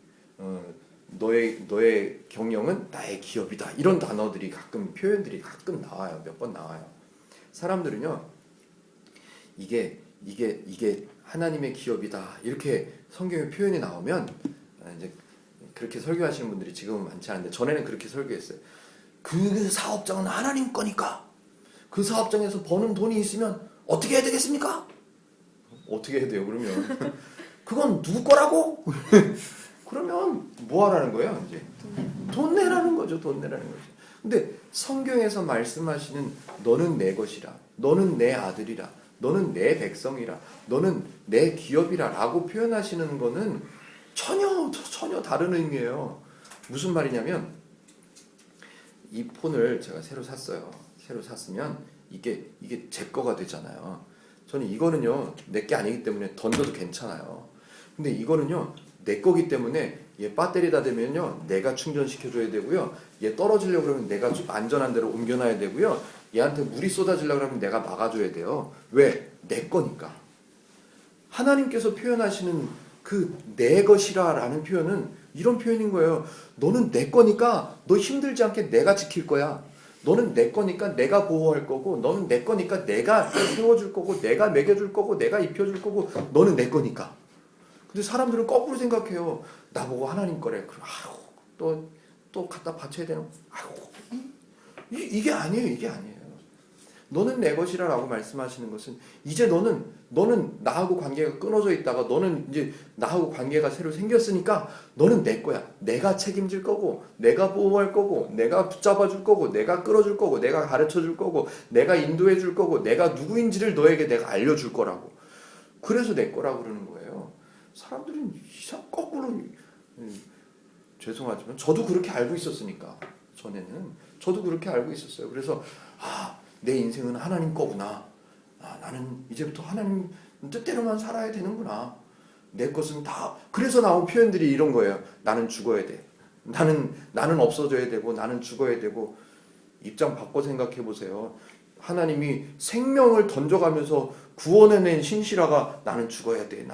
너의 경영은 나의 기업이다. 이런 단어들이 표현들이 가끔 나와요. 몇 번 나와요. 사람들은요. 이게 하나님의 기업이다. 이렇게 성경의 표현이 나오면 이제 그렇게 설교하시는 분들이 지금은 많지 않은데 전에는 그렇게 설교했어요. 그 사업장은 하나님 거니까 그 사업장에서 버는 돈이 있으면 어떻게 해야 되겠습니까? 어떻게 해야 돼요? 그러면 그건 누구 거라고? 그러면 뭐 하라는 거예요? 이제 돈 내라는 거죠. 근데 성경에서 말씀하시는 너는 내 것이라, 너는 내 아들이라, 너는 내 백성이라, 너는 내 기업이라 라고 표현하시는 거는 전혀 다른 의미예요. 무슨 말이냐면 이 폰을 제가 새로 샀어요. 새로 샀으면 이게 제 거가 되잖아요. 저는 이거는요 내 게 아니기 때문에 던져도 괜찮아요. 근데 이거는요 내 거기 때문에 얘 배터리 다 되면요 내가 충전시켜줘야 되고요. 얘 떨어지려고 그러면 내가 안전한 데로 옮겨놔야 되고요. 얘한테 물이 쏟아지려고 그러면 내가 막아줘야 돼요. 왜? 내 거니까. 하나님께서 표현하시는 그 내 것이라 라는 표현은 이런 표현인 거예요. 너는 내 거니까 너 힘들지 않게 내가 지킬 거야. 너는 내 거니까 내가 보호할 거고, 너는 내 거니까 내가 세워줄 거고, 내가 먹여줄 거고, 내가 입혀줄 거고, 너는 내 거니까. 근데 사람들은 거꾸로 생각해요. 나보고 하나님 거래. 그럼 또 갖다 바쳐야 되는. 이게 아니에요. 너는 내 것이라 라고 말씀하시는 것은 이제 너는 나하고 관계가 끊어져 있다가 너는 이제 나하고 관계가 새로 생겼으니까 너는 내 거야. 내가 책임질 거고, 내가 보호할 거고, 내가 붙잡아 줄 거고, 내가 끌어줄 거고, 내가 가르쳐 줄 거고, 내가 인도해 줄 거고, 내가 누구인지를 너에게 내가 알려줄 거라고. 그래서 내 거라고 그러는 거예요. 사람들은 거꾸로 죄송하지만 저도 그렇게 알고 있었으니까 전에는 저도 그렇게 알고 있었어요. 그래서 내 인생은 하나님 거구나. 나는 이제부터 하나님 뜻대로만 살아야 되는구나. 내 것은 다. 그래서 나온 표현들이 이런 거예요. 나는 죽어야 돼. 나는 없어져야 되고 나는 죽어야 되고. 입장 바꿔 생각해 보세요. 하나님이 생명을 던져가면서 구원해낸 신실아가 나는 죽어야 돼.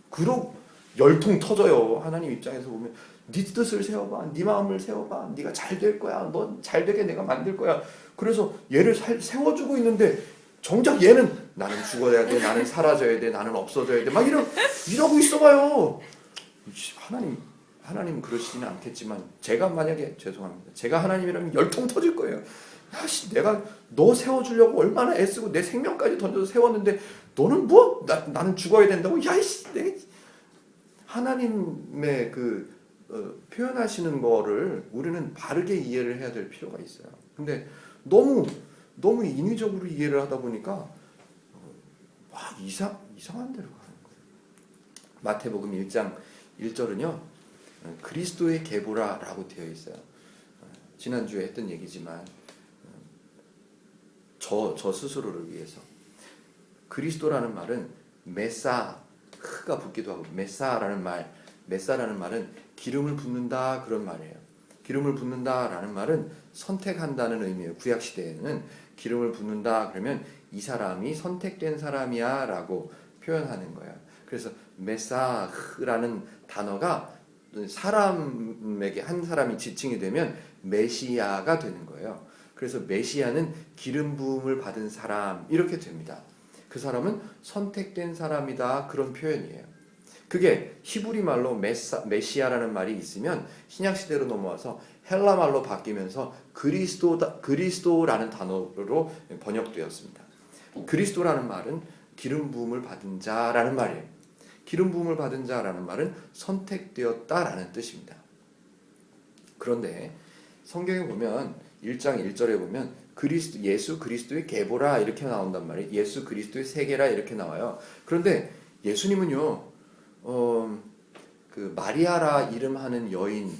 그러 열통 터져요. 하나님 입장에서 보면 네 뜻을 세워봐. 네 마음을 세워봐. 네가 잘 될 거야. 넌 잘 되게 내가 만들 거야. 그래서 얘를 세워주고 있는데 정작 얘는 나는 죽어야 돼. 나는 사라져야 돼. 나는 없어져야 돼. 막 이러고 있어봐요. 하나님 그러시지는 않겠지만 제가 만약에 죄송합니다. 제가 하나님이라면 열통 터질 거예요. 야씨 내가 너 세워주려고 얼마나 애쓰고 내 생명까지 던져서 세웠는데 너는 뭐? 나는 죽어야 된다고? 야이씨 하나님의 표현하시는 거를 우리는 바르게 이해를 해야 될 필요가 있어요. 근데 너무 인위적으로 이해를 하다 보니까 막 이상한 데로 가는 거예요. 마태복음 1장 1절은요. 그리스도의 계보라라고 되어 있어요. 지난주에 했던 얘기지만 저 스스로를 위해서 그리스도라는 말은 메사가 붙기도 하고 메사라는 말은 기름을 붓는다 그런 말이에요. 기름을 붓는다라는 말은 선택한다는 의미예요. 구약 시대에는 기름을 붓는다 그러면 이 사람이 선택된 사람이야라고 표현하는 거예요. 그래서 메사라는 단어가 사람에게 한 사람이 지칭이 되면 메시아가 되는 거예요. 그래서 메시아는 기름 부음을 받은 사람 이렇게 됩니다. 그 사람은 선택된 사람이다 그런 표현이에요. 그게 히브리 말로 메시아라는 말이 있으면 신약 시대로 넘어와서 헬라 말로 바뀌면서 그리스도라는 단어로 번역되었습니다. 그리스도라는 말은 기름 부음을 받은 자라는 말이에요. 기름 부음을 받은 자라는 말은 선택되었다라는 뜻입니다. 그런데 성경에 보면 1장 1절에 보면 예수 그리스도의 계보라 이렇게 나온단 말이에요. 예수 그리스도의 세계라 이렇게 나와요. 그런데 예수님은요, 그 마리아라 이름하는 여인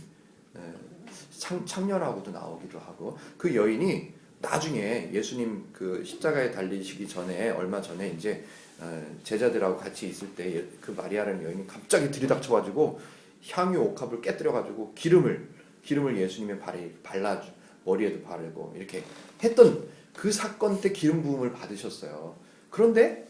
창녀라고도 나오기도 하고 그 여인이 나중에 예수님 그 십자가에 달리시기 전에 얼마 전에 이제 제자들하고 같이 있을 때 그 마리아라는 여인이 갑자기 들이닥쳐가지고 향유 옥합을 깨뜨려가지고 기름을 예수님의 발에 발라주 머리에도 바르고 이렇게 했던 그 사건 때 기름 부음을 받으셨어요. 그런데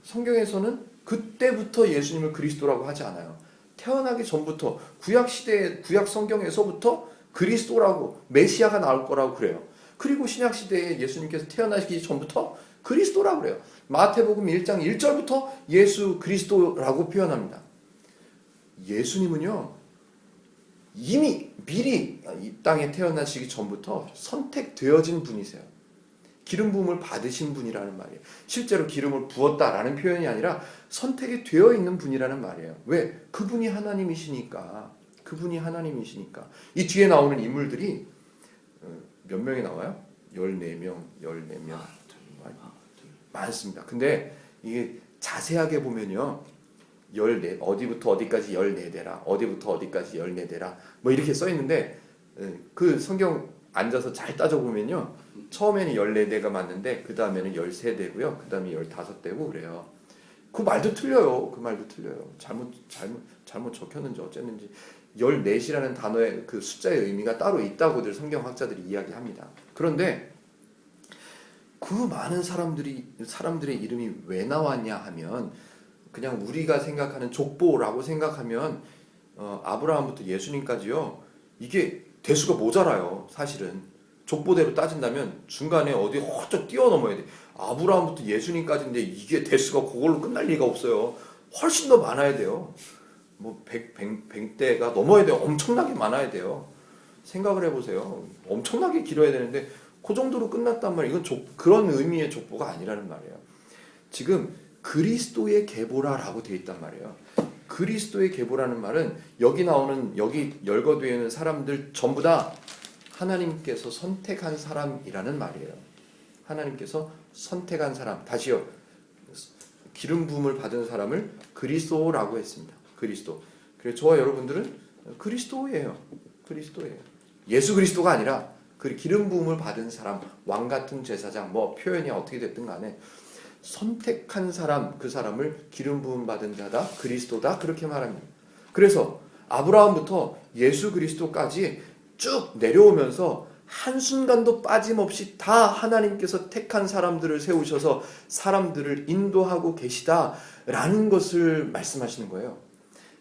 성경에서는 그때부터 예수님을 그리스도라고 하지 않아요. 태어나기 전부터 구약 시대 구약 성경에서부터 그리스도라고 메시아가 나올 거라고 그래요. 그리고 신약 시대에 예수님께서 태어나시기 전부터 그리스도라고 그래요. 마태복음 1장 1절부터 예수 그리스도라고 표현합니다. 예수님은요, 이미 미리 이 땅에 태어나시기 전부터 선택되어진 분이세요. 기름 부음을 받으신 분이라는 말이에요. 실제로 기름을 부었다라는 표현이 아니라 선택이 되어 있는 분이라는 말이에요. 왜? 그분이 하나님이시니까. 이 뒤에 나오는 인물들이 몇 명이 나와요? 14명. 많습니다. 근데 이게 자세하게 보면요. 14, 어디부터 어디까지 14대라, 어디부터 어디까지 14대라, 뭐 이렇게 써 있는데, 그 성경 앉아서 잘 따져보면요. 처음에는 14대가 맞는데, 그 다음에는 13대고요. 그 다음에 15대고 그래요. 그 말도 틀려요. 잘못 적혔는지 어쨌는지. 14이라는 단어의 그 숫자의 의미가 따로 있다고들 성경학자들이 이야기합니다. 그런데 그 많은 사람들의 이름이 왜 나왔냐 하면 그냥 우리가 생각하는 족보라고 생각하면 아브라함부터 예수님까지요. 이게 대수가 모자라요. 사실은 족보대로 따진다면 중간에 어디 훌쩍 뛰어넘어야 돼. 아브라함부터 예수님까지인데 이게 대수가 그걸로 끝날 리가 없어요. 훨씬 더 많아야 돼요. 뭐 100대가 넘어야 돼요. 엄청나게 많아야 돼요. 생각을 해보세요. 엄청나게 길어야 되는데 그 정도로 끝났단 말이에요. 이건 그런 의미의 족보가 아니라는 말이에요. 지금 그리스도의 계보라라고 되어 있단 말이에요. 그리스도의 계보라는 말은 여기 열거되어 있는 사람들 전부 다 하나님께서 선택한 사람이라는 말이에요. 하나님께서 선택한 사람. 다시요. 기름 부음을 받은 사람을 그리스도라고 했습니다. 그리스도. 그래서 저와 여러분들은 그리스도예요. 예수 그리스도가 아니라 그 기름 부음을 받은 사람, 왕 같은 제사장, 뭐 표현이 어떻게 됐든 간에 선택한 사람, 그 사람을 기름 부음 받은 자다, 그리스도다 그렇게 말합니다. 그래서 아브라함부터 예수 그리스도까지 쭉 내려오면서 한순간도 빠짐없이 다 하나님께서 택한 사람들을 세우셔서 사람들을 인도하고 계시다라는 것을 말씀하시는 거예요.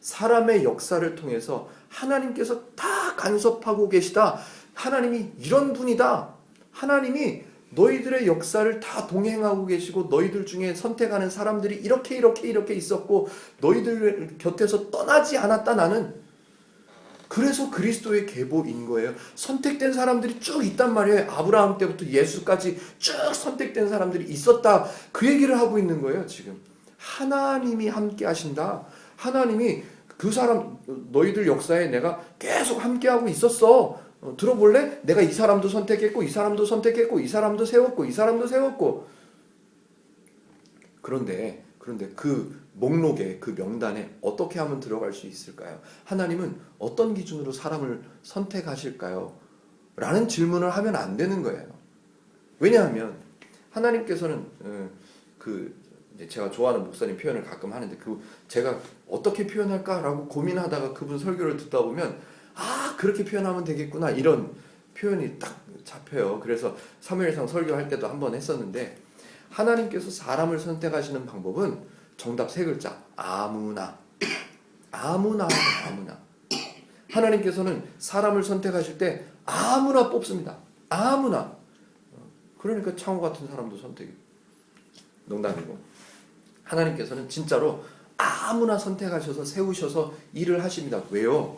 사람의 역사를 통해서 하나님께서 다 간섭하고 계시다. 하나님이 이런 분이다. 하나님이 너희들의 역사를 다 동행하고 계시고 너희들 중에 선택하는 사람들이 이렇게 있었고 너희들 곁에서 떠나지 않았다 나는. 그래서 그리스도의 계보인 거예요. 선택된 사람들이 쭉 있단 말이에요. 아브라함 때부터 예수까지 쭉 선택된 사람들이 있었다. 그 얘기를 하고 있는 거예요. 지금 하나님이 함께 하신다. 하나님이 그 사람 너희들 역사에 내가 계속 함께하고 있었어. 들어볼래? 내가 이 사람도 선택했고 이 사람도 선택했고 이 사람도 세웠고 이 사람도 세웠고. 그런데 그 목록에 그 명단에 어떻게 하면 들어갈 수 있을까요? 하나님은 어떤 기준으로 사람을 선택하실까요? 라는 질문을 하면 안 되는 거예요. 왜냐하면 하나님께서는 제가 좋아하는 목사님 표현을 가끔 하는데 제가 어떻게 표현할까라고 고민하다가 그분 설교를 듣다 보면 그렇게 표현하면 되겠구나 이런 표현이 딱 잡혀요. 그래서 사무엘상 설교할 때도 한번 했었는데 하나님께서 사람을 선택하시는 방법은 정답 3글자 아무나. 하나님께서는 사람을 선택하실 때 아무나 뽑습니다. 아무나. 그러니까 창호 같은 사람도 선택이 농담이고 하나님께서는 진짜로 아무나 선택하셔서 세우셔서 일을 하십니다. 왜요?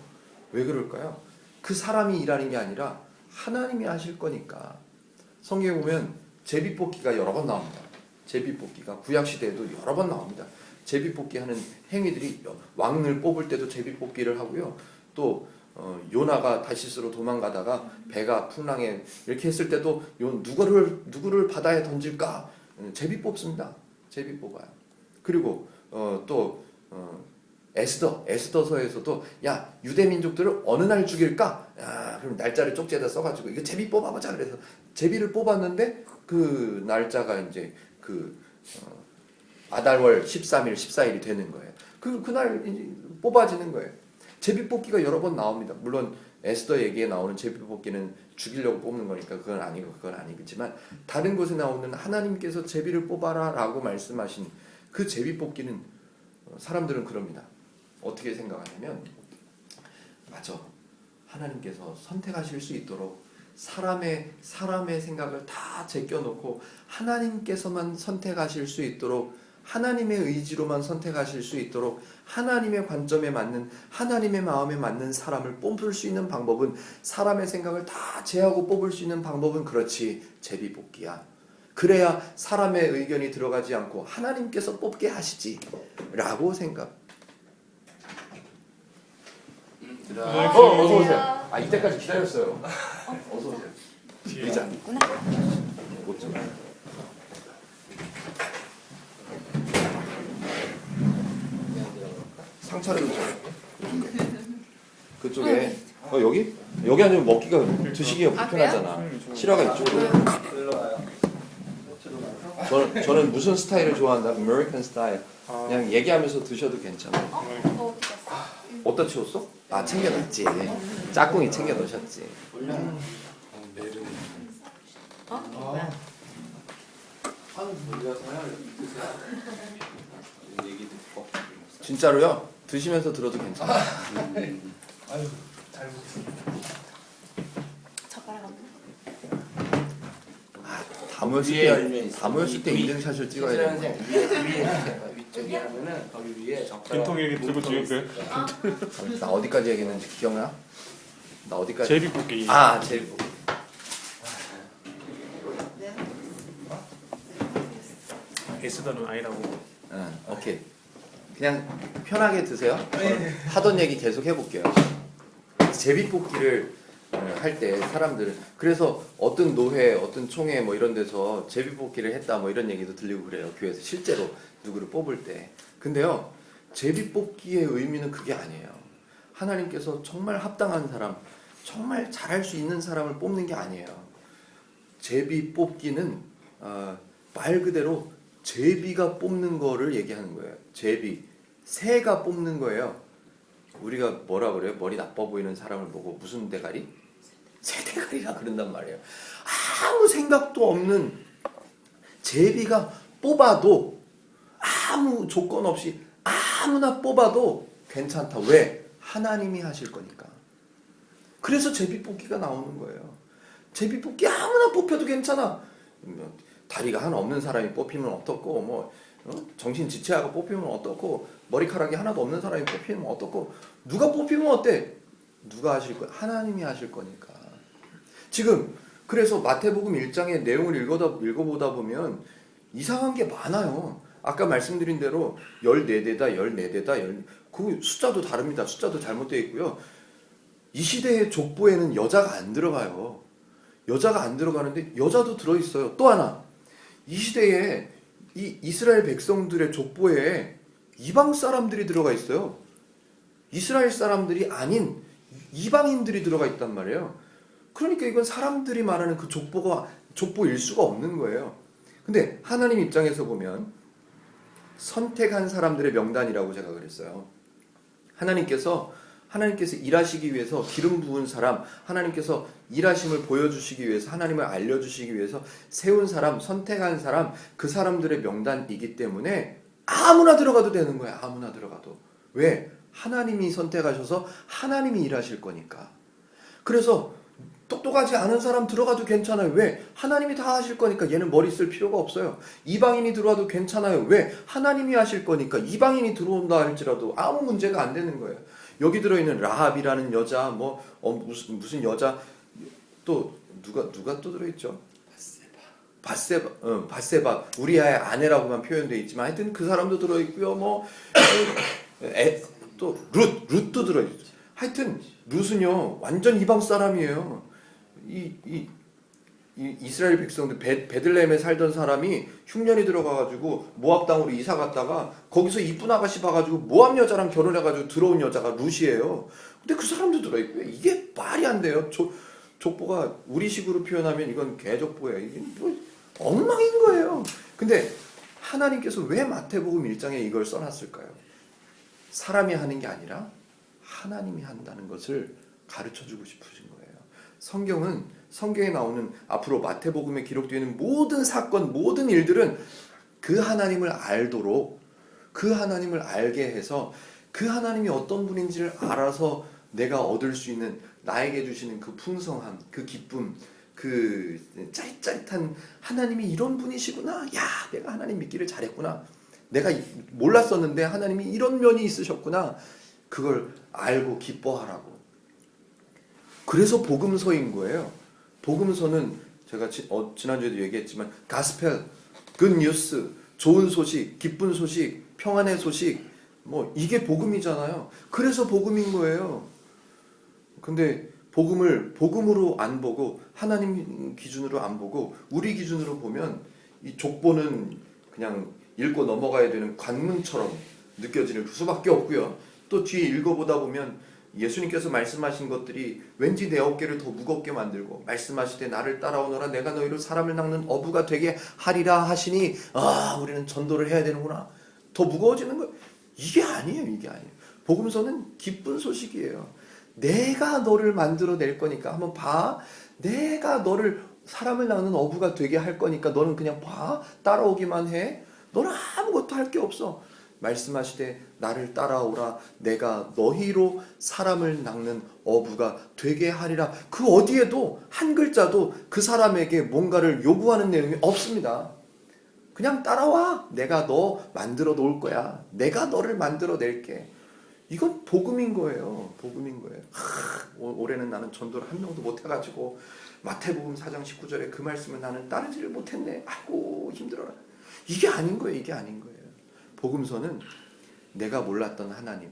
왜 그럴까요? 그 사람이 일하는 게 아니라 하나님이 하실 거니까. 성경에 보면 제비뽑기가 여러 번 나옵니다. 제비뽑기가 구약시대에도 여러 번 나옵니다. 제비뽑기 하는 행위들이 왕을 뽑을 때도 제비뽑기를 하고요. 또 요나가 다시스로 도망가다가 배가 풍랑에 이렇게 했을 때도 누구를 바다에 던질까? 제비 뽑습니다. 제비 뽑아요. 그리고 또 에스더서에서도 야 유대 민족들을 어느 날 죽일까? 그럼 날짜를 쪽지에다 써가지고 이거 제비 뽑아보자 그래서 제비를 뽑았는데 그 날짜가 이제 아달월 13일, 14일이 되는 거예요. 그날 이제 뽑아지는 거예요. 제비 뽑기가 여러 번 나옵니다. 물론 에스더 얘기에 나오는 제비 뽑기는 죽이려고 뽑는 거니까 그건 아니겠지만 다른 곳에 나오는 하나님께서 제비를 뽑아라라고 말씀하신 그 제비 뽑기는 사람들은 그럽니다. 어떻게 생각하냐면 맞아. 하나님께서 선택하실 수 있도록 사람의 생각을 다 제껴놓고 하나님께서만 선택하실 수 있도록 하나님의 의지로만 선택하실 수 있도록 하나님의 관점에 맞는 하나님의 마음에 맞는 사람을 뽑을 수 있는 방법은 사람의 생각을 다 제하고 뽑을 수 있는 방법은 그렇지 제비 뽑기야. 그래야 사람의 의견이 들어가지 않고 하나님께서 뽑게 하시지 라고 생각. 어서 오세요. 이때까지 기다렸어요. 어서 오세요. 의자. 못 좀. 상차려도 그쪽에 여기 아니면 먹기가 드시기가 불편하잖아. 실화가 이쪽으로. 저는 무슨 스타일을 좋아한다? 아메리칸 스타일. 그냥 얘기하면서 드셔도 괜찮아. 어디다 치웠어? 챙겨놨지. 짝꿍이 챙겨놓으셨지. 진짜로요? 드시면서 들어도 괜찮아. 아유, 잘 먹겠습니다. 젓가락 없나? 다 모였을 때 인증샷을 찍어야 돼. 위쪽에 하면은 거기 위에 젓가락. 빈통 얘기 들고 찍을까요? 나 어디까지 얘기했는지 기억나? 나 어디까지? 제비뽑기. 제비뽑기. 에스더는 아니라고. 오케이. 그냥 편하게 드세요. 하던 얘기 계속 해볼게요. 제비뽑기를 할 때 사람들은 그래서 어떤 노회, 어떤 총회 뭐 이런 데서 제비뽑기를 했다 뭐 이런 얘기도 들리고 그래요. 교회에서 실제로 누구를 뽑을 때. 근데요, 제비뽑기의 의미는 그게 아니에요. 하나님께서 정말 합당한 사람, 정말 잘할 수 있는 사람을 뽑는 게 아니에요. 제비뽑기는 말 그대로 제비가 뽑는 거를 얘기하는 거예요. 제비, 새가 뽑는 거예요. 우리가 뭐라 그래요? 머리 나빠 보이는 사람을 보고 무슨 대가리? 새대가리라 그런단 말이에요. 아무 생각도 없는 제비가 뽑아도 아무 조건 없이 아무나 뽑아도 괜찮다. 왜? 하나님이 하실 거니까. 그래서 제비 뽑기가 나오는 거예요. 제비 뽑기 아무나 뽑혀도 괜찮아. 다리가 하나 없는 사람이 뽑히면 어떻고 정신 지체하고 뽑히면 어떻고 머리카락이 하나도 없는 사람이 뽑히면 어떻고 누가 뽑히면 어때? 누가 하실 거야? 하나님이 하실 거니까. 지금 그래서 마태복음 1장의 내용을 읽어보다 보면 이상한 게 많아요. 아까 말씀드린 대로 14대다, 14대다, 그 숫자도 다릅니다. 숫자도 잘못되어 있고요. 이 시대의 족보에는 여자가 안 들어가요. 여자가 안 들어가는데 여자도 들어있어요. 또 하나, 이 시대에 이 이스라엘 백성들의 족보에 이방 사람들이 들어가 있어요. 이스라엘 사람들이 아닌 이방인들이 들어가 있단 말이에요. 그러니까 이건 사람들이 말하는 그 족보가 족보일 수가 없는 거예요. 근데 하나님 입장에서 보면 선택한 사람들의 명단이라고 제가 그랬어요. 하나님께서 일하시기 위해서 기름 부은 사람, 하나님께서 일하심을 보여주시기 위해서, 하나님을 알려주시기 위해서 세운 사람, 선택한 사람, 그 사람들의 명단이기 때문에 아무나 들어가도 되는 거야. 아무나 들어가도. 왜? 하나님이 선택하셔서 하나님이 일하실 거니까. 그래서 똑똑하지 않은 사람 들어가도 괜찮아요. 왜? 하나님이 다 하실 거니까 얘는 머리 쓸 필요가 없어요. 이방인이 들어와도 괜찮아요. 왜? 하나님이 하실 거니까. 이방인이 들어온다 할지라도 아무 문제가 안 되는 거예요. 여기 들어있는 라합이라는 여자, 무슨 여자, 또 누가 또 들어있죠? 바세바, 우리아의 아내라고만 표현되어 있지만 하여튼 그 사람도 들어있고요. 또 룻도 들어있죠. 하여튼 룻은요 완전 이방 사람이에요. 이 이스라엘 백성들 베들레헴에 살던 사람이 흉년이 들어가가지고 모압 땅으로 이사 갔다가 거기서 이쁜 아가씨 봐가지고 모압 여자랑 결혼해가지고 들어온 여자가 룻이에요. 근데 그 사람도 들어있고요. 이게 말이 안 돼요. 족보가 우리식으로 표현하면 이건 개족보예요. 이게 뭐 엉망인 거예요. 근데 하나님께서 왜 마태복음 1장에 이걸 써놨을까요? 사람이 하는 게 아니라 하나님이 한다는 것을 가르쳐주고 싶으신 거예요. 성경에 나오는 앞으로 마태복음에 기록되어 있는 모든 사건, 모든 일들은 그 하나님을 알도록, 그 하나님을 알게 해서 그 하나님이 어떤 분인지를 알아서 내가 얻을 수 있는, 나에게 주시는 그 풍성함, 그 기쁨, 그 짜릿짜릿한 하나님이 이런 분이시구나. 야, 내가 하나님 믿기를 잘했구나. 내가 몰랐었는데 하나님이 이런 면이 있으셨구나. 그걸 알고 기뻐하라고. 그래서 복음서인 거예요. 복음서는 제가 지난주에도 얘기했지만 가스펠, 굿뉴스, 좋은 소식, 기쁜 소식, 평안의 소식, 이게 복음이잖아요. 그래서 복음인 거예요. 근데 복음을 복음으로 안 보고 하나님 기준으로 안 보고 우리 기준으로 보면 이 족보는 그냥 읽고 넘어가야 되는 관문처럼 느껴지는 수밖에 없고요. 또 뒤에 읽어보다 보면 예수님께서 말씀하신 것들이 왠지 내 어깨를 더 무겁게 만들고, 말씀하시되 나를 따라오너라 내가 너희로 사람을 낚는 어부가 되게 하리라 하시니, 우리는 전도를 해야 되는구나. 더 무거워지는 거예요. 이게 아니에요. 복음서는 기쁜 소식이에요. 내가 너를 만들어낼 거니까 한번 봐. 내가 너를 사람을 낚는 어부가 되게 할 거니까 너는 그냥 봐. 따라오기만 해. 너는 아무것도 할 게 없어. 말씀하시되 나를 따라오라 내가 너희로 사람을 낚는 어부가 되게 하리라. 그 어디에도 한 글자도 그 사람에게 뭔가를 요구하는 내용이 없습니다. 그냥 따라와. 내가 너 만들어 놓을 거야. 내가 너를 만들어 낼게. 이건 복음인 거예요. 올해는 나는 전도를 한 명도 못 해가지고 마태복음 4장 19절에 그 말씀을 나는 따르지를 못했네. 아이고 힘들어라. 이게 아닌 거예요. 복음서는 내가 몰랐던 하나님.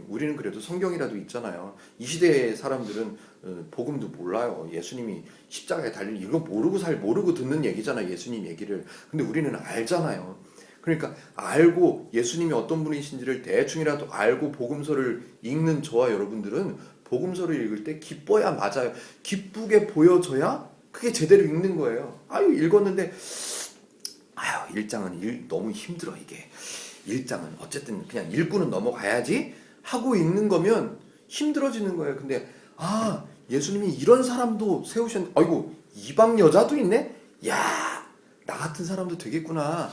우리는 그래도 성경이라도 있잖아요. 이 시대의 사람들은 복음도 몰라요. 예수님이 십자가에 달린 이거 모르고 듣는 얘기잖아요. 예수님 얘기를. 근데 우리는 알잖아요. 그러니까 알고 예수님이 어떤 분이신지를 대충이라도 알고 복음서를 읽는 저와 여러분들은 복음서를 읽을 때 기뻐야 맞아요. 기쁘게 보여져야 그게 제대로 읽는 거예요. 읽었는데 1장은 너무 힘들어 이게. 1장은 어쨌든 그냥 읽고는 넘어가야지 하고 읽는 거면 힘들어지는 거예요. 근데 예수님이 이런 사람도 세우셨는데 아이고 이방 여자도 있네? 야, 나 같은 사람도 되겠구나.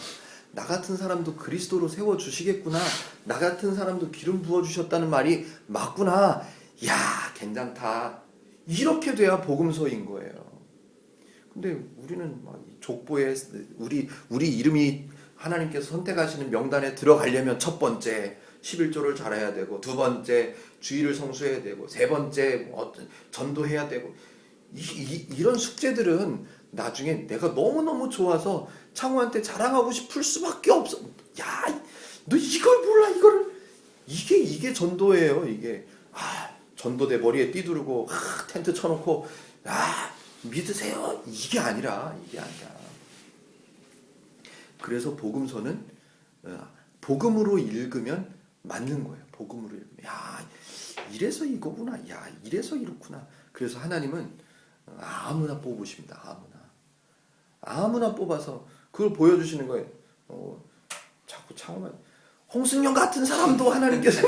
나 같은 사람도 그리스도로 세워주시겠구나. 나 같은 사람도 기름 부어주셨다는 말이 맞구나. 야, 괜찮다. 이렇게 돼야 복음서인 거예요. 근데 우리는 족보에 우리 이름이 하나님께서 선택하시는 명단에 들어가려면 첫 번째 11조를 잘해야 되고, 두 번째 주일을 성수해야 되고, 세 번째 전도해야 되고, 이런 숙제들은 나중에 내가 너무너무 좋아서 창호한테 자랑하고 싶을 수밖에 없어. 야, 너 이걸 몰라, 이거를. 이게 전도예요, 이게. 전도대 머리에 띠두르고, 텐트 쳐놓고, 믿으세요. 이게 아니라. 그래서 복음서는 복음으로 읽으면 맞는 거예요. 복음으로 읽으면. 이래서 이거구나. 이래서 이렇구나. 그래서 하나님은 아무나 뽑으십니다. 아무나 뽑아서 그걸 보여주시는 거예요. 자꾸 창호만 홍승영 같은 사람도 하나님께서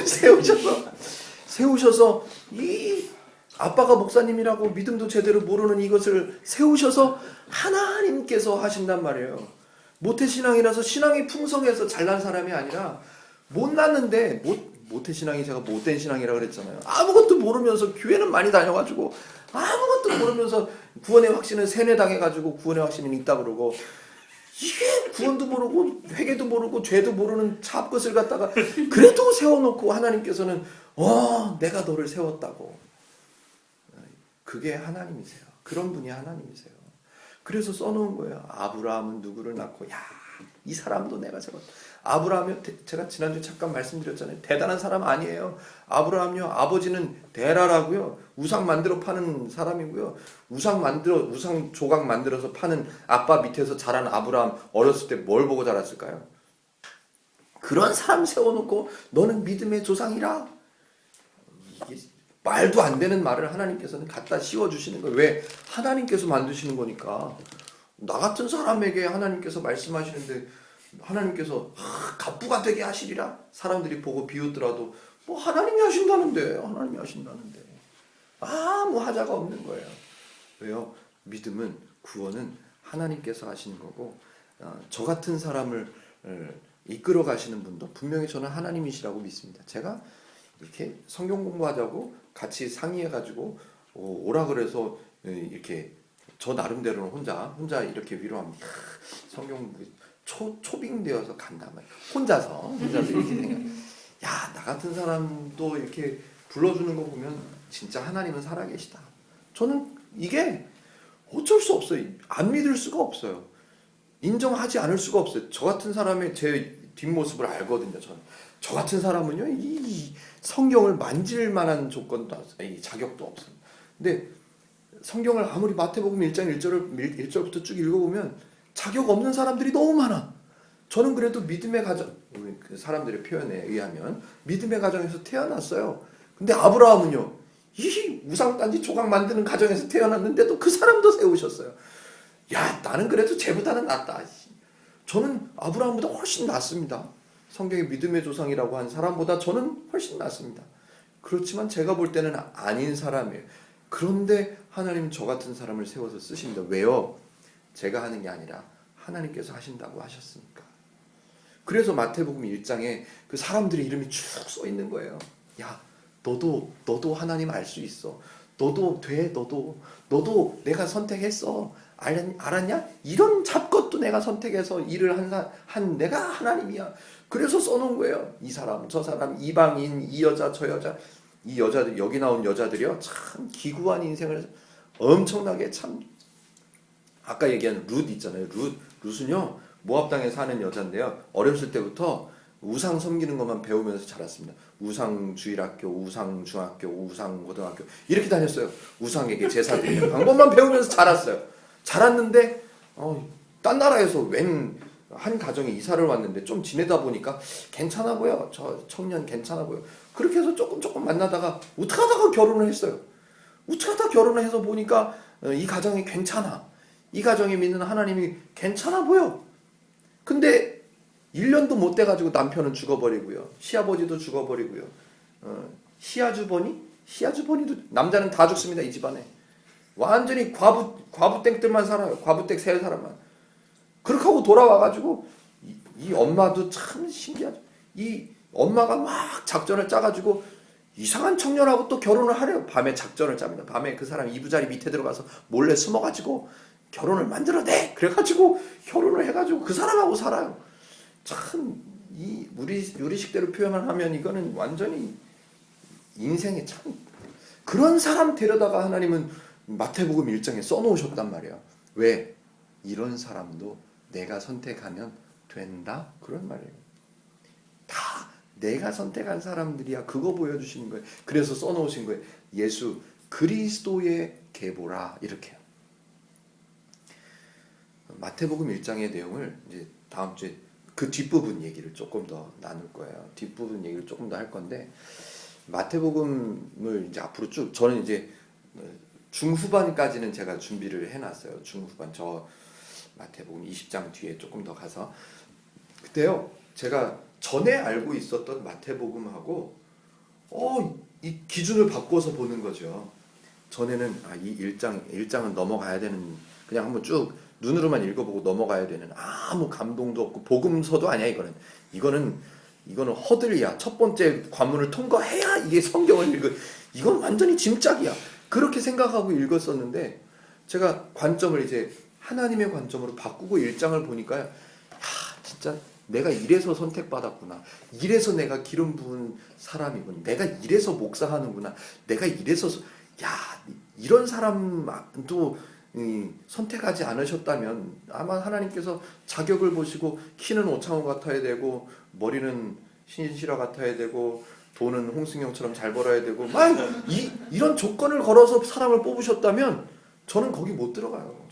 세우셔서 이 아빠가 목사님이라고 믿음도 제대로 모르는 이것을 세우셔서 하나님께서 하신단 말이에요. 모태신앙이라서 신앙이 풍성해서 잘난 사람이 아니라 못났는데 모태신앙이 제가 못된 신앙이라 그랬잖아요. 아무것도 모르면서 교회는 많이 다녀가지고 아무것도 모르면서 구원의 확신을 세뇌당해가지고 구원의 확신은 있다 그러고 이게 구원도 모르고 회개도 모르고 죄도 모르는 잡것을 갖다가 그래도 세워놓고 하나님께서는 내가 너를 세웠다고. 그게 하나님이세요. 그런 분이 하나님이세요. 그래서 써놓은 거예요. 아브라함은 누구를 낳고 이 사람도 내가 세웠다. 아브라함이 제가 지난주에 잠깐 말씀드렸잖아요. 대단한 사람 아니에요. 아브라함요 아버지는 데라라고요. 우상 만들어 파는 사람이고요. 우상 조각 만들어서 파는 아빠 밑에서 자란 아브라함 어렸을 때 뭘 보고 자랐을까요? 그런 사람 세워놓고 너는 믿음의 조상이라. 이게 말도 안 되는 말을 하나님께서는 갖다 씌워주시는 거예요. 왜? 하나님께서 만드시는 거니까. 나 같은 사람에게 하나님께서 말씀하시는데 하나님께서 갑부가 되게 하시리라. 사람들이 보고 비웃더라도 하나님이 하신다는데 아무 하자가 없는 거예요. 왜요? 믿음은 구원은 하나님께서 하시는 거고 저 같은 사람을 이끌어 가시는 분도 분명히 저는 하나님이시라고 믿습니다. 제가 이렇게 성경 공부하자고 같이 상의해가지고 오라 그래서 이렇게 저 나름대로는 혼자 이렇게 위로합니다. 성경 초빙되어서 간다 말이야. 혼자서 이렇게 생각. 나 같은 사람도 이렇게 불러주는 거 보면 진짜 하나님은 살아계시다. 저는 이게 어쩔 수 없어요. 안 믿을 수가 없어요. 인정하지 않을 수가 없어요. 저 같은 사람의 제 뒷모습을 알거든요. 저는 저 같은 사람은요 이 성경을 만질 만한 조건도 이 자격도 없습니다. 근데 성경을 아무리 마태복음 1장 1절부터 쭉 읽어보면 자격 없는 사람들이 너무 많아. 저는 그래도 믿음의 가정, 사람들의 표현에 의하면 믿음의 가정에서 태어났어요. 근데 아브라함은요, 이 우상단지 조각 만드는 가정에서 태어났는데도 그 사람도 세우셨어요. 나는 그래도 쟤보다는 낫다. 저는 아브라함보다 훨씬 낫습니다. 성경에 믿음의 조상이라고 한 사람보다 저는 훨씬 낫습니다. 그렇지만 제가 볼 때는 아닌 사람이에요. 그런데 하나님은 저 같은 사람을 세워서 쓰십니다. 왜요? 제가 하는 게 아니라 하나님께서 하신다고 하셨으니까. 그래서 마태복음 1장에 그 사람들의 이름이 쭉 써 있는 거예요. 너도 하나님 알 수 있어. 너도 돼. 너도 내가 선택했어. 알았냐? 이런 잡것도 내가 선택해서 일을 한 내가 하나님이야. 그래서 써놓은 거예요. 이 사람, 저 사람, 이방인, 이 여자, 저 여자. 이 여자들, 여기 나온 여자들이요, 참 기구한 인생을 엄청나게 참. 아까 얘기한 룻 있잖아요. 룻은요 모압 땅에 사는 여자인데요. 어렸을 때부터 우상 섬기는 것만 배우면서 자랐습니다. 우상 주일학교, 우상 중학교, 우상 고등학교 이렇게 다녔어요. 우상에게 제사 드리는 방법만 배우면서 자랐어요. 자랐는데 딴 나라에서 한 가정에 이사를 왔는데 좀 지내다 보니까 괜찮아 보여. 저 청년 괜찮아 보여. 그렇게 해서 조금 만나다가 우특하다가 결혼을 했어요. 우특하다 결혼을 해서 보니까 이 가정이 괜찮아. 이 가정이 믿는 하나님이 괜찮아 보여. 근데 1년도 못 돼가지고 남편은 죽어버리고요. 시아버지도 죽어버리고요. 시아주버니도 남자는 다 죽습니다. 이 집안에. 완전히 과부땡들만 살아요. 과부땡 세 사람만. 그렇게 하고 돌아와가지고 이 엄마도 참 신기하죠. 이 엄마가 막 작전을 짜가지고 이상한 청년하고 또 결혼을 하래요. 밤에 작전을 짭니다. 밤에 그 사람 이부자리 밑에 들어가서 몰래 숨어가지고 결혼을 만들어내. 그래가지고 결혼을 해가지고 그 사람하고 살아요. 참 이 우리식대로 표현을 하면 이거는 완전히 인생이 참 그런 사람 데려다가 하나님은 마태복음 1장에 써놓으셨단 말이에요. 왜? 이런 사람도 내가 선택하면 된다? 그런 말이에요. 다 내가 선택한 사람들이야. 그거 보여주시는 거예요. 그래서 써놓으신 거예요. 예수 그리스도의 계보라 이렇게요. 마태복음 1장의 내용을 이제 다음 주에 그 뒷부분 얘기를 조금 더 나눌 거예요. 뒷부분 얘기를 조금 더 할 건데 마태복음을 이제 앞으로 쭉 저는 이제 중후반까지는 제가 준비를 해놨어요. 중후반 저 마태복음 20장 뒤에 조금 더 가서 그때요 제가 전에 알고 있었던 마태복음하고 이 기준을 바꿔서 보는 거죠. 전에는 이 1장은 넘어가야 되는 그냥 한번 쭉 눈으로만 읽어보고 넘어가야 되는 아무 감동도 없고 복음서도 아니야 이거는 허들이야. 첫 번째 관문을 통과해야 이게 성경을 읽어. 이건 완전히 짐짝이야. 그렇게 생각하고 읽었었는데 제가 관점을 이제 하나님의 관점으로 바꾸고 1장을 보니까 진짜 내가 이래서 선택받았구나. 이래서 내가 기름 부은 사람이구나. 내가 이래서 목사하는구나. 내가 이래서 이런 사람도 선택하지 않으셨다면 아마 하나님께서 자격을 보시고 키는 오창호 같아야 되고 머리는 신실화 같아야 되고 돈은 홍승영처럼 잘 벌어야 되고 이런 조건을 걸어서 사람을 뽑으셨다면 저는 거기 못 들어가요.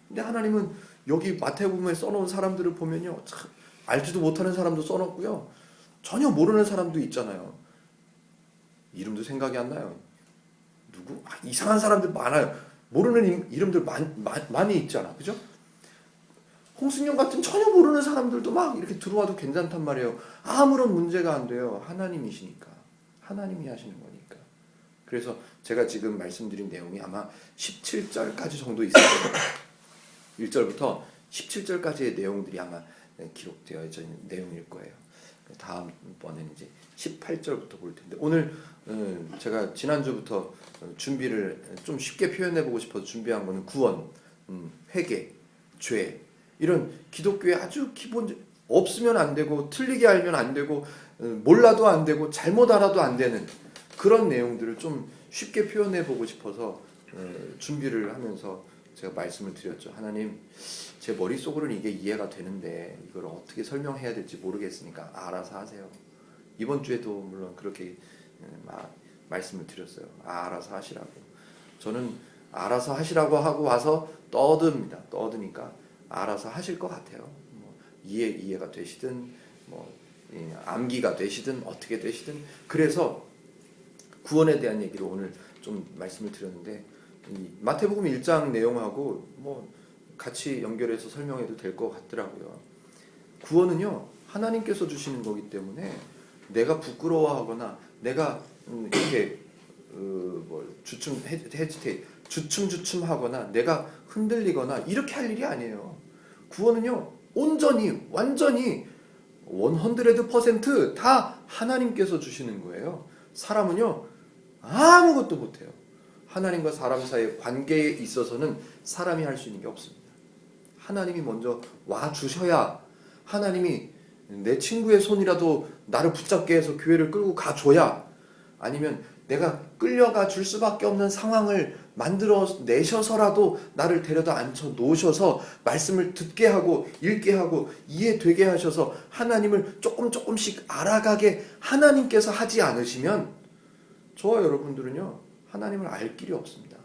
근데 하나님은 여기 마태복음에 써놓은 사람들을 보면요, 참 알지도 못하는 사람도 써놓고요, 전혀 모르는 사람도 있잖아요. 이름도 생각이 안 나요. 누구? 이상한 사람들 많아요. 모르는 이름들 많이 있잖아, 그죠? 홍승영 같은 전혀 모르는 사람들도 막 이렇게 들어와도 괜찮단 말이에요. 아무런 문제가 안 돼요. 하나님이시니까. 하나님이 하시는 거니까. 그래서 제가 지금 말씀드린 내용이 아마 17절까지 정도 있을 거예요. 1절부터 17절까지의 내용들이 아마 기록되어 있는 내용일 거예요. 다음번에는 이제 18절부터 볼 텐데 오늘 제가 지난주부터 준비를 좀 쉽게 표현해보고 싶어서 준비한 거는 구원, 회개, 죄 이런 기독교의 아주 기본 없으면 안 되고 틀리게 알면 안 되고 몰라도 안 되고 잘못 알아도 안 되는 그런 내용들을 좀 쉽게 표현해보고 싶어서 준비를 하면서 제가 말씀을 드렸죠. 하나님, 제 머릿속으로는 이게 이해가 되는데 이걸 어떻게 설명해야 될지 모르겠으니까 알아서 하세요. 이번 주에도 물론 그렇게 말씀을 드렸어요. 알아서 하시라고. 저는 알아서 하시라고 하고 와서 떠듭니다. 떠드니까 알아서 하실 것 같아요. 이해가 되시든 암기가 되시든 어떻게 되시든. 그래서 구원에 대한 얘기를 오늘 좀 말씀을 드렸는데 마태복음 1장 내용하고 같이 연결해서 설명해도 될 것 같더라고요. 구원은요 하나님께서 주시는 거기 때문에 내가 부끄러워하거나 내가 이렇게 주춤하거나 내가 흔들리거나 이렇게 할 일이 아니에요. 구원은요 온전히 완전히 100%다 하나님께서 주시는 거예요. 사람은요 아무것도 못해요. 하나님과 사람 사이의 관계에 있어서는 사람이 할 수 있는 게 없습니다. 하나님이 먼저 와주셔야, 하나님이 내 친구의 손이라도 나를 붙잡게 해서 교회를 끌고 가줘야, 아니면 내가 끌려가 줄 수밖에 없는 상황을 만들어 내셔서라도 나를 데려다 앉혀 놓으셔서 말씀을 듣게 하고 읽게 하고 이해되게 하셔서 하나님을 조금씩 알아가게 하나님께서 하지 않으시면 저와 여러분들은요 하나님을 알 길이 없습니다.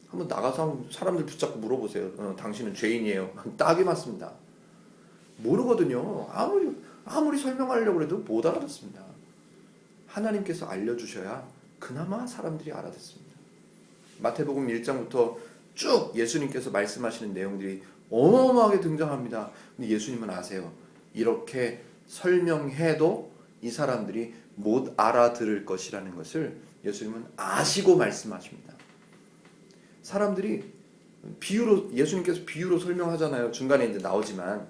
한번 나가서 사람들 붙잡고 물어보세요. 당신은 죄인이에요. 딱이 맞습니다. 모르거든요. 아무리 설명하려고 해도 못 알아듣습니다. 하나님께서 알려주셔야 그나마 사람들이 알아듣습니다. 마태복음 1장부터 쭉 예수님께서 말씀하시는 내용들이 어마어마하게 등장합니다. 근데 예수님은 아세요. 이렇게 설명해도 이 사람들이 못 알아들을 것이라는 것을 예수님은 아시고 말씀하십니다. 사람들이 예수님께서 비유로 설명하잖아요. 중간에 이제 나오지만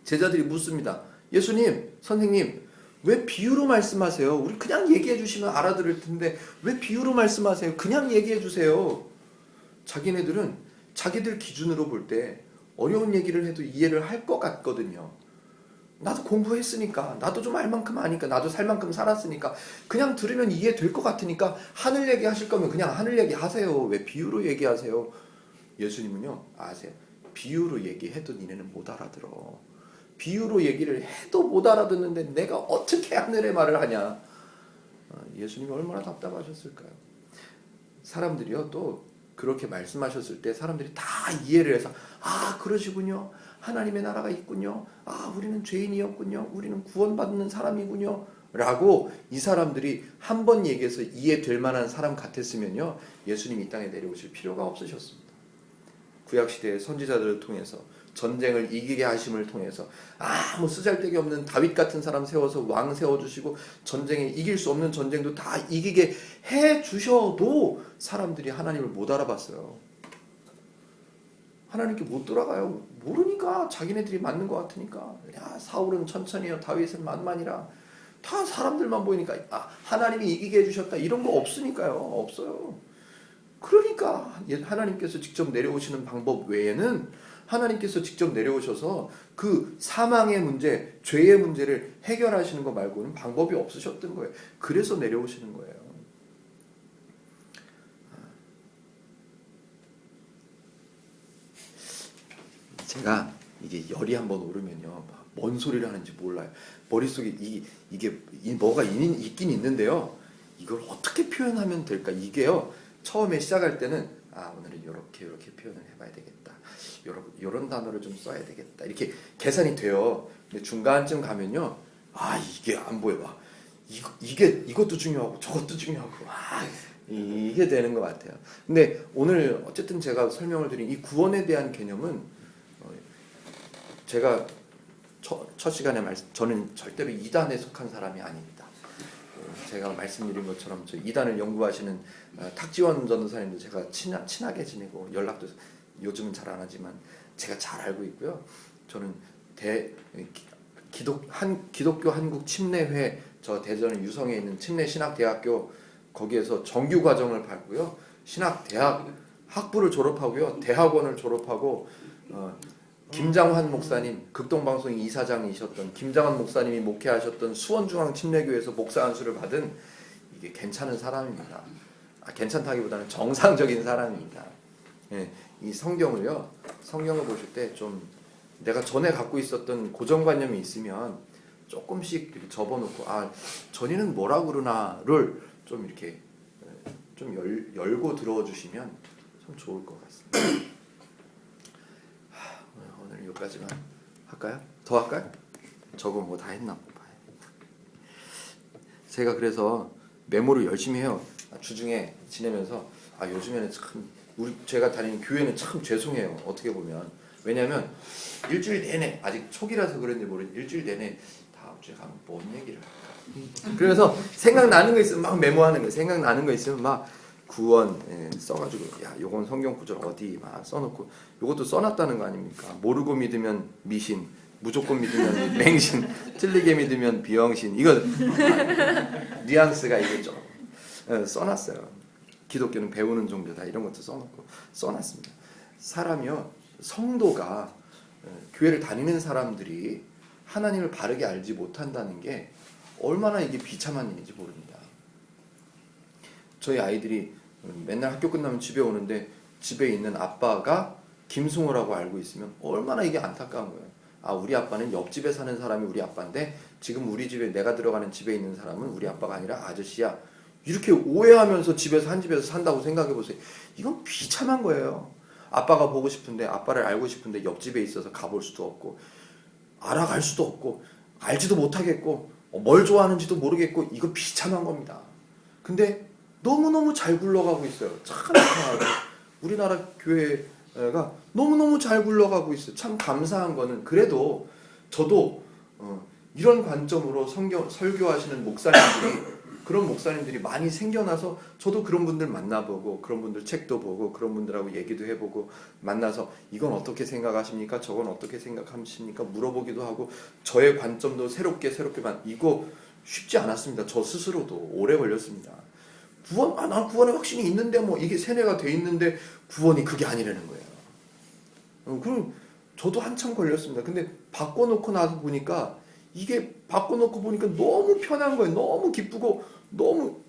제자들이 묻습니다. 예수님, 선생님, 왜 비유로 말씀하세요? 우리 그냥 얘기해 주시면 알아들을 텐데 왜 비유로 말씀하세요? 그냥 얘기해 주세요. 자기네들은 자기들 기준으로 볼 때 어려운 얘기를 해도 이해를 할 것 같거든요. 나도 공부했으니까, 나도 좀 알 만큼 아니까, 나도 살 만큼 살았으니까 그냥 들으면 이해될 것 같으니까 하늘 얘기 하실 거면 그냥 하늘 얘기 하세요. 왜 비유로 얘기하세요? 예수님은요, 아세요? 비유로 얘기해도 니네는 못 알아들어. 비유로 얘기를 해도 못 알아듣는데 내가 어떻게 하늘의 말을 하냐. 예수님이 얼마나 답답하셨을까요? 사람들이요, 또 그렇게 말씀하셨을 때 사람들이 다 이해를 해서, 아 그러시군요, 하나님의 나라가 있군요, 아 우리는 죄인이었군요, 우리는 구원받는 사람이군요 라고 이 사람들이 한 번 얘기해서 이해될 만한 사람 같았으면요, 예수님이 이 땅에 내려오실 필요가 없으셨습니다. 구약시대의 선지자들을 통해서, 전쟁을 이기게 하심을 통해서 아무 쓰잘데기 없는 다윗 같은 사람 세워서 왕 세워주시고 전쟁에 이길 수 없는 전쟁도 다 이기게 해주셔도 사람들이 하나님을 못 알아봤어요. 하나님께 못 돌아가요. 모르니까. 자기네들이 맞는 것 같으니까. 야, 사울은 천천히요, 다윗은 만만이라. 다 사람들만 보이니까 하나님이 이기게 해주셨다 이런 거 없으니까요. 없어요. 그러니까 하나님께서 직접 내려오시는 방법 외에는, 하나님께서 직접 내려오셔서 그 사망의 문제, 죄의 문제를 해결하시는 것 말고는 방법이 없으셨던 거예요. 그래서 내려오시는 거예요. 제가 이게 열이 한번 오르면요, 뭔 소리를 하는지 몰라요. 머릿속에 이게 뭐가 있긴 있는데요, 이걸 어떻게 표현하면 될까? 이게요, 처음에 시작할 때는 오늘은 이렇게 표현을 해봐야 되겠다, 요런 단어를 좀 써야 되겠다, 이렇게 계산이 돼요. 근데 중간쯤 가면요, 이게 안 보여. 막 이것도 중요하고 저것도 중요하고 이게 되는 것 같아요. 근데 오늘 어쨌든 제가 설명을 드린 이 구원에 대한 개념은, 제가 첫 시간에 저는 절대로 이단에 속한 사람이 아닙니다. 제가 말씀드린 것처럼 저 이단을 연구하시는 탁지원 전도사님도 제가 친하게 지내고 연락도 요즘은 잘 안 하지만 제가 잘 알고 있고요. 저는 기독교 한국 침례회, 저 대전 유성에 있는 침례신학대학교 거기에서 정규 과정을 밟고요, 신학대학 학부를 졸업하고요, 대학원을 졸업하고, 김장환 목사님, 극동방송 이사장이셨던 김장환 목사님이 목회하셨던 수원중앙침례교회에서 목사 안수를 받은, 이게 괜찮은 사람입니다. 괜찮다기보다는 정상적인 사람입니다. 예, 이 성경을 보실 때 좀 내가 전에 갖고 있었던 고정관념이 있으면 조금씩 이렇게 접어놓고, 전에는 뭐라 그러나를 좀 이렇게 좀 열고 들어주시면 참 좋을 것 같습니다. 오늘 여기까지만 할까요? 더 할까요? 저거 뭐 다 했나 봐야겠다. 제가 그래서 메모를 열심히 해요. 주중에 지내면서 요즘에는 참 제가 다니는 교회는 참 죄송해요. 어떻게 보면. 왜냐하면 일주일 내내, 아직 초기라서 그런지 모르겠는데 일주일 내내 다음 주에 가면 뭔 얘기를 할까. 그래서 생각나는 거 있으면 막 메모하는 거예요. 생각나는 거 있으면 막 구원 써가지고, 요건 성경 구절 어디 막 써놓고, 요것도 써놨다는 거 아닙니까? 모르고 믿으면 미신, 무조건 믿으면 맹신, 틀리게 믿으면 비영신. 이거 뉘앙스가 이게 좀 써놨어요. 기독교는 배우는 종교다, 이런 것도 써놨습니다. 사람이요, 성도가, 교회를 다니는 사람들이 하나님을 바르게 알지 못한다는 게 얼마나 이게 비참한 일인지 모릅니다. 저희 아이들이 맨날 학교 끝나면 집에 오는데 집에 있는 아빠가 김승호라고 알고 있으면 얼마나 이게 안타까운 거예요. 우리 아빠는 옆집에 사는 사람이 우리 아빠인데 지금 우리 집에, 내가 들어가는 집에 있는 사람은 우리 아빠가 아니라 아저씨야, 이렇게 오해하면서 한 집에서 산다고 생각해 보세요. 이건 비참한 거예요. 아빠가 보고 싶은데, 아빠를 알고 싶은데 옆집에 있어서 가볼 수도 없고, 알아갈 수도 없고, 알지도 못하겠고, 뭘 좋아하는지도 모르겠고, 이거 비참한 겁니다. 근데 너무너무 잘 굴러가고 있어요. 참 이상하게 우리나라 교회가 너무너무 잘 굴러가고 있어요. 참 감사한 거는, 그래도 저도 이런 관점으로 설교하시는 목사님들이, 그런 목사님들이 많이 생겨나서 저도 그런 분들 만나보고, 그런 분들 책도 보고, 그런 분들하고 얘기도 해보고, 만나서 이건 어떻게 생각하십니까? 저건 어떻게 생각하십니까? 물어보기도 하고, 저의 관점도 새롭게 이거 쉽지 않았습니다. 저 스스로도 오래 걸렸습니다. 난 구원의 확신이 있는데, 이게 세뇌가 돼 있는데 구원이 그게 아니라는 거예요. 그럼 저도 한참 걸렸습니다. 근데 바꿔놓고 나서 보니까 이게 바꿔놓고 보니까 너무 편한 거예요. 너무 기쁘고 너무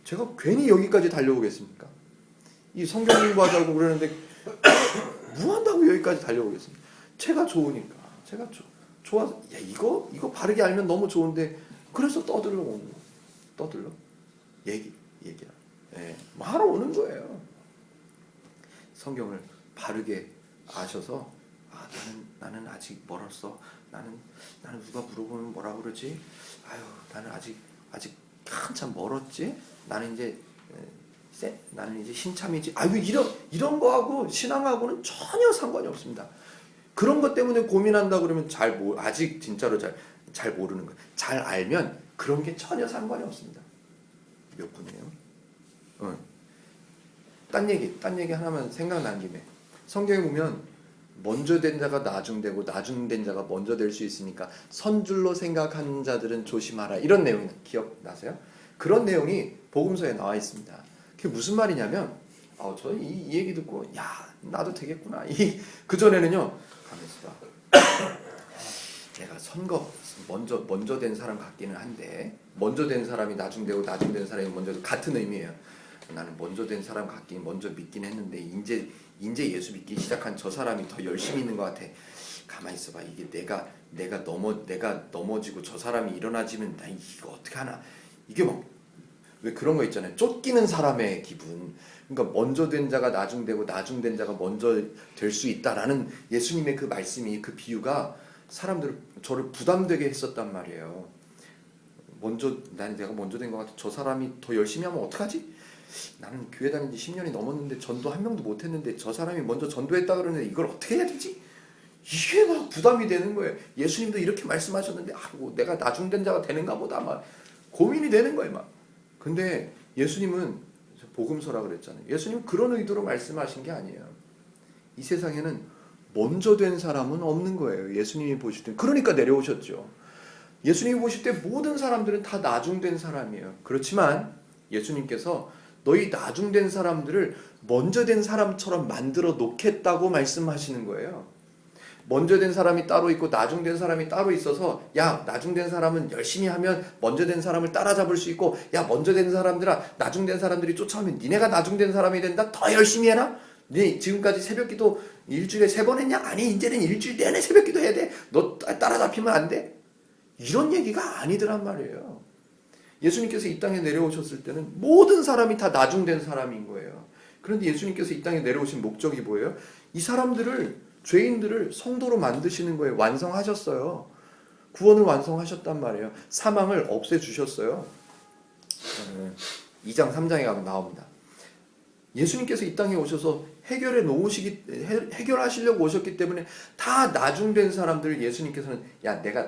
제가 괜히 여기까지 달려오겠습니까? 이 성경 공부하자고 그러는데 뭐 한다고 여기까지 달려오겠습니까? 제가 좋으니까 제가 좋아서 야 이거 바르게 알면 너무 좋은데 그래서 떠들러 오는 거 떠들러 얘기야. 예, 말하러 오는 거예요. 성경을 바르게 아셔서 나는 아직 멀었어. 나는 누가 물어보면 뭐라 그러지? 아유 나는 아직 한참 멀었지. 나는 이제 신참이지. 아유 이런 거하고 신앙하고는 전혀 상관이 없습니다. 그런 것 때문에 고민한다 그러면 아직 진짜로 잘 모르는 거예요. 잘 알면 그런 게 전혀 상관이 없습니다. 몇 분이에요? 딴 얘기 하나만 생각난 김에 성경에 보면 먼저 된 자가 나중되고 나중된 자가 먼저 될 수 있으니까 선줄로 생각하는 자들은 조심하라 이런 내용 기억나세요? 그런 내용이 복음서에 나와 있습니다. 그게 무슨 말이냐면 저 이 얘기 듣고 야 나도 되겠구나. 그 전에는요 가만있어 봐. 내가 선거 먼저 된 사람 같기는 한데 먼저 된 사람이 나중되고 나중된 사람이 먼저 같은 의미예요. 나는 먼저 된 사람 같긴 먼저 믿긴 했는데 이제 예수 믿기 시작한 저 사람이 더 열심히 있는 것 같아. 가만히 있어봐. 이게 내가 넘어지고 저 사람이 일어나지면 나 이거 어떻게 하나. 이게 왜 그런 거 있잖아요. 쫓기는 사람의 기분. 그러니까 먼저 된 자가 나중되고 나중된 자가 먼저 될 수 있다라는 예수님의 그 말씀이 그 비유가 사람들을 저를 부담되게 했었단 말이에요. 내가 먼저 된 것 같아. 저 사람이 더 열심히 하면 어떡하지? 나는 교회 다닌 지 10년이 넘었는데 전도 한 명도 못 했는데 저 사람이 먼저 전도했다 그러는데 이걸 어떻게 해야 되지? 이게 막 부담이 되는 거예요. 예수님도 이렇게 말씀하셨는데 내가 나중된 자가 되는가 보다 막 고민이 되는 거예요. 막. 근데 예수님은 복음서라 그랬잖아요. 예수님은 그런 의도로 말씀하신 게 아니에요. 이 세상에는 먼저 된 사람은 없는 거예요. 예수님이 보실 때. 그러니까 내려오셨죠. 예수님이 보실 때 모든 사람들은 다 나중된 사람이에요. 그렇지만 예수님께서 너희 나중된 사람들을 먼저 된 사람처럼 만들어 놓겠다고 말씀하시는 거예요. 먼저 된 사람이 따로 있고 나중된 사람이 따로 있어서 야 나중된 사람은 열심히 하면 먼저 된 사람을 따라잡을 수 있고 야 먼저 된 사람들아 나중된 사람들이 쫓아오면 니네가 나중된 사람이 된다. 더 열심히 해라. 네 지금까지 새벽기도 일주일에 3번 했냐? 아니 이제는 일주일 내내 새벽기도 해야 돼. 너 따라잡히면 안 돼. 이런 얘기가 아니더란 말이에요. 예수님께서 이 땅에 내려오셨을 때는 모든 사람이 다 나중된 사람인 거예요. 그런데 예수님께서 이 땅에 내려오신 목적이 뭐예요? 이 사람들을 죄인들을 성도로 만드시는 거예요. 완성하셨어요. 구원을 완성하셨단 말이에요. 사망을 없애주셨어요. 2장 3장에 가면 나옵니다. 예수님께서 이 땅에 오셔서 해결하시려고 오셨기 때문에 다 나중된 사람들을 예수님께서는 야 내가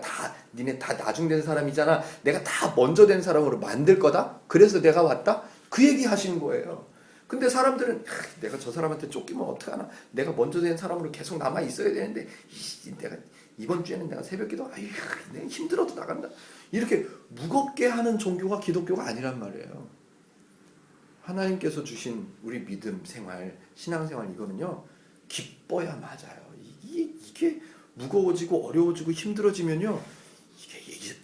니네 다 나중된 사람이잖아. 내가 다 먼저 된 사람으로 만들 거다. 그래서 내가 왔다. 그 얘기 하시는 거예요. 근데 사람들은 내가 저 사람한테 쫓기면 어떡하나. 내가 먼저 된 사람으로 계속 남아 있어야 되는데 내가 이번 주에는 내가 새벽기도 내가 힘들어도 나간다. 이렇게 무겁게 하는 종교가 기독교가 아니란 말이에요. 하나님께서 주신 우리 믿음 생활, 신앙생활 이거는요 기뻐야 맞아요. 이게 무거워지고 어려워지고 힘들어지면요 이게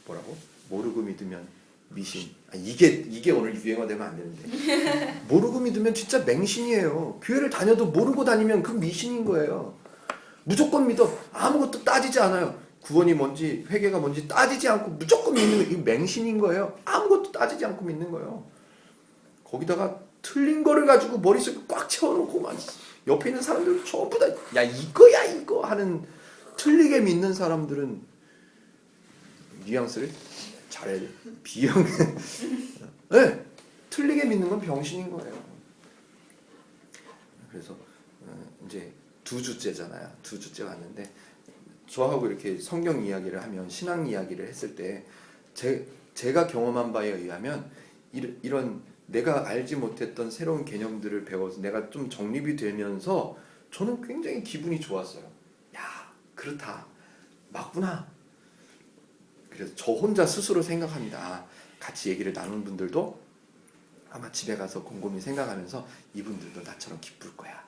뭐라고? 모르고 믿으면 미신. 이게 오늘 유행어되면 안 되는데 모르고 믿으면 진짜 맹신이에요. 교회를 다녀도 모르고 다니면 그 미신인 거예요. 무조건 믿어. 아무것도 따지지 않아요. 구원이 뭔지 회개가 뭔지 따지지 않고 무조건 믿는 거. 이거 맹신인 거예요. 아무것도 따지지 않고 믿는 거예요. 거기다가 틀린 거를 가지고 머릿속에 꽉 채워놓고 막 옆에 있는 사람들 전부 다 야 이거야 이거 하는 틀리게 믿는 사람들은 뉘앙스를 잘해야 돼. 비형 네, 틀리게 믿는 건 병신인 거예요. 그래서 이제 2주째잖아요. 2주째 왔는데 저하고 이렇게 성경 이야기를 하면 신앙 이야기를 했을 때 제가 경험한 바에 의하면 이런 내가 알지 못했던 새로운 개념들을 배워서 내가 좀 정립이 되면서 저는 굉장히 기분이 좋았어요. 야 그렇다. 맞구나. 그래서 저 혼자 스스로 생각합니다. 같이 얘기를 나눈 분들도 아마 집에 가서 곰곰이 생각하면서 이분들도 나처럼 기쁠 거야.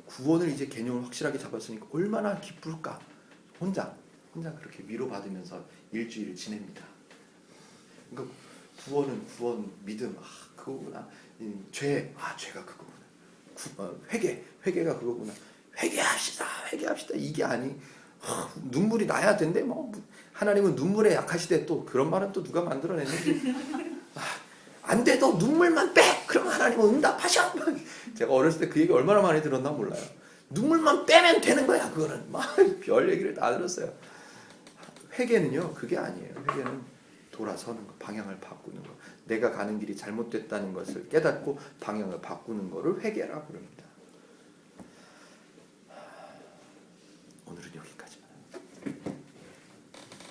구원을 이제 개념을 확실하게 잡았으니까 얼마나 기쁠까. 혼자 항상 그렇게 위로받으면서 일주일을 지냅니다. 그러니까 구원은 구원, 믿음, 그거구나. 죄가 그거구나. 회개가 그거구나. 회개합시다. 이게 아니. 눈물이 나야 된대. 뭐 하나님은 눈물에 약하시대. 또 그런 말은 또 누가 만들어냈는지. 안 돼, 너 눈물만 빼. 그럼 하나님은 응답하셔. 제가 어렸을 때 그 얘기 얼마나 많이 들었나 몰라요. 눈물만 빼면 되는 거야. 그거는 막 별 얘기를 다 들었어요. 회개는요, 그게 아니에요. 회개는 돌아서는 거, 방향을 바꾸는 거. 내가 가는 길이 잘못됐다는 것을 깨닫고 방향을 바꾸는 거를 회개라고 그럽니다.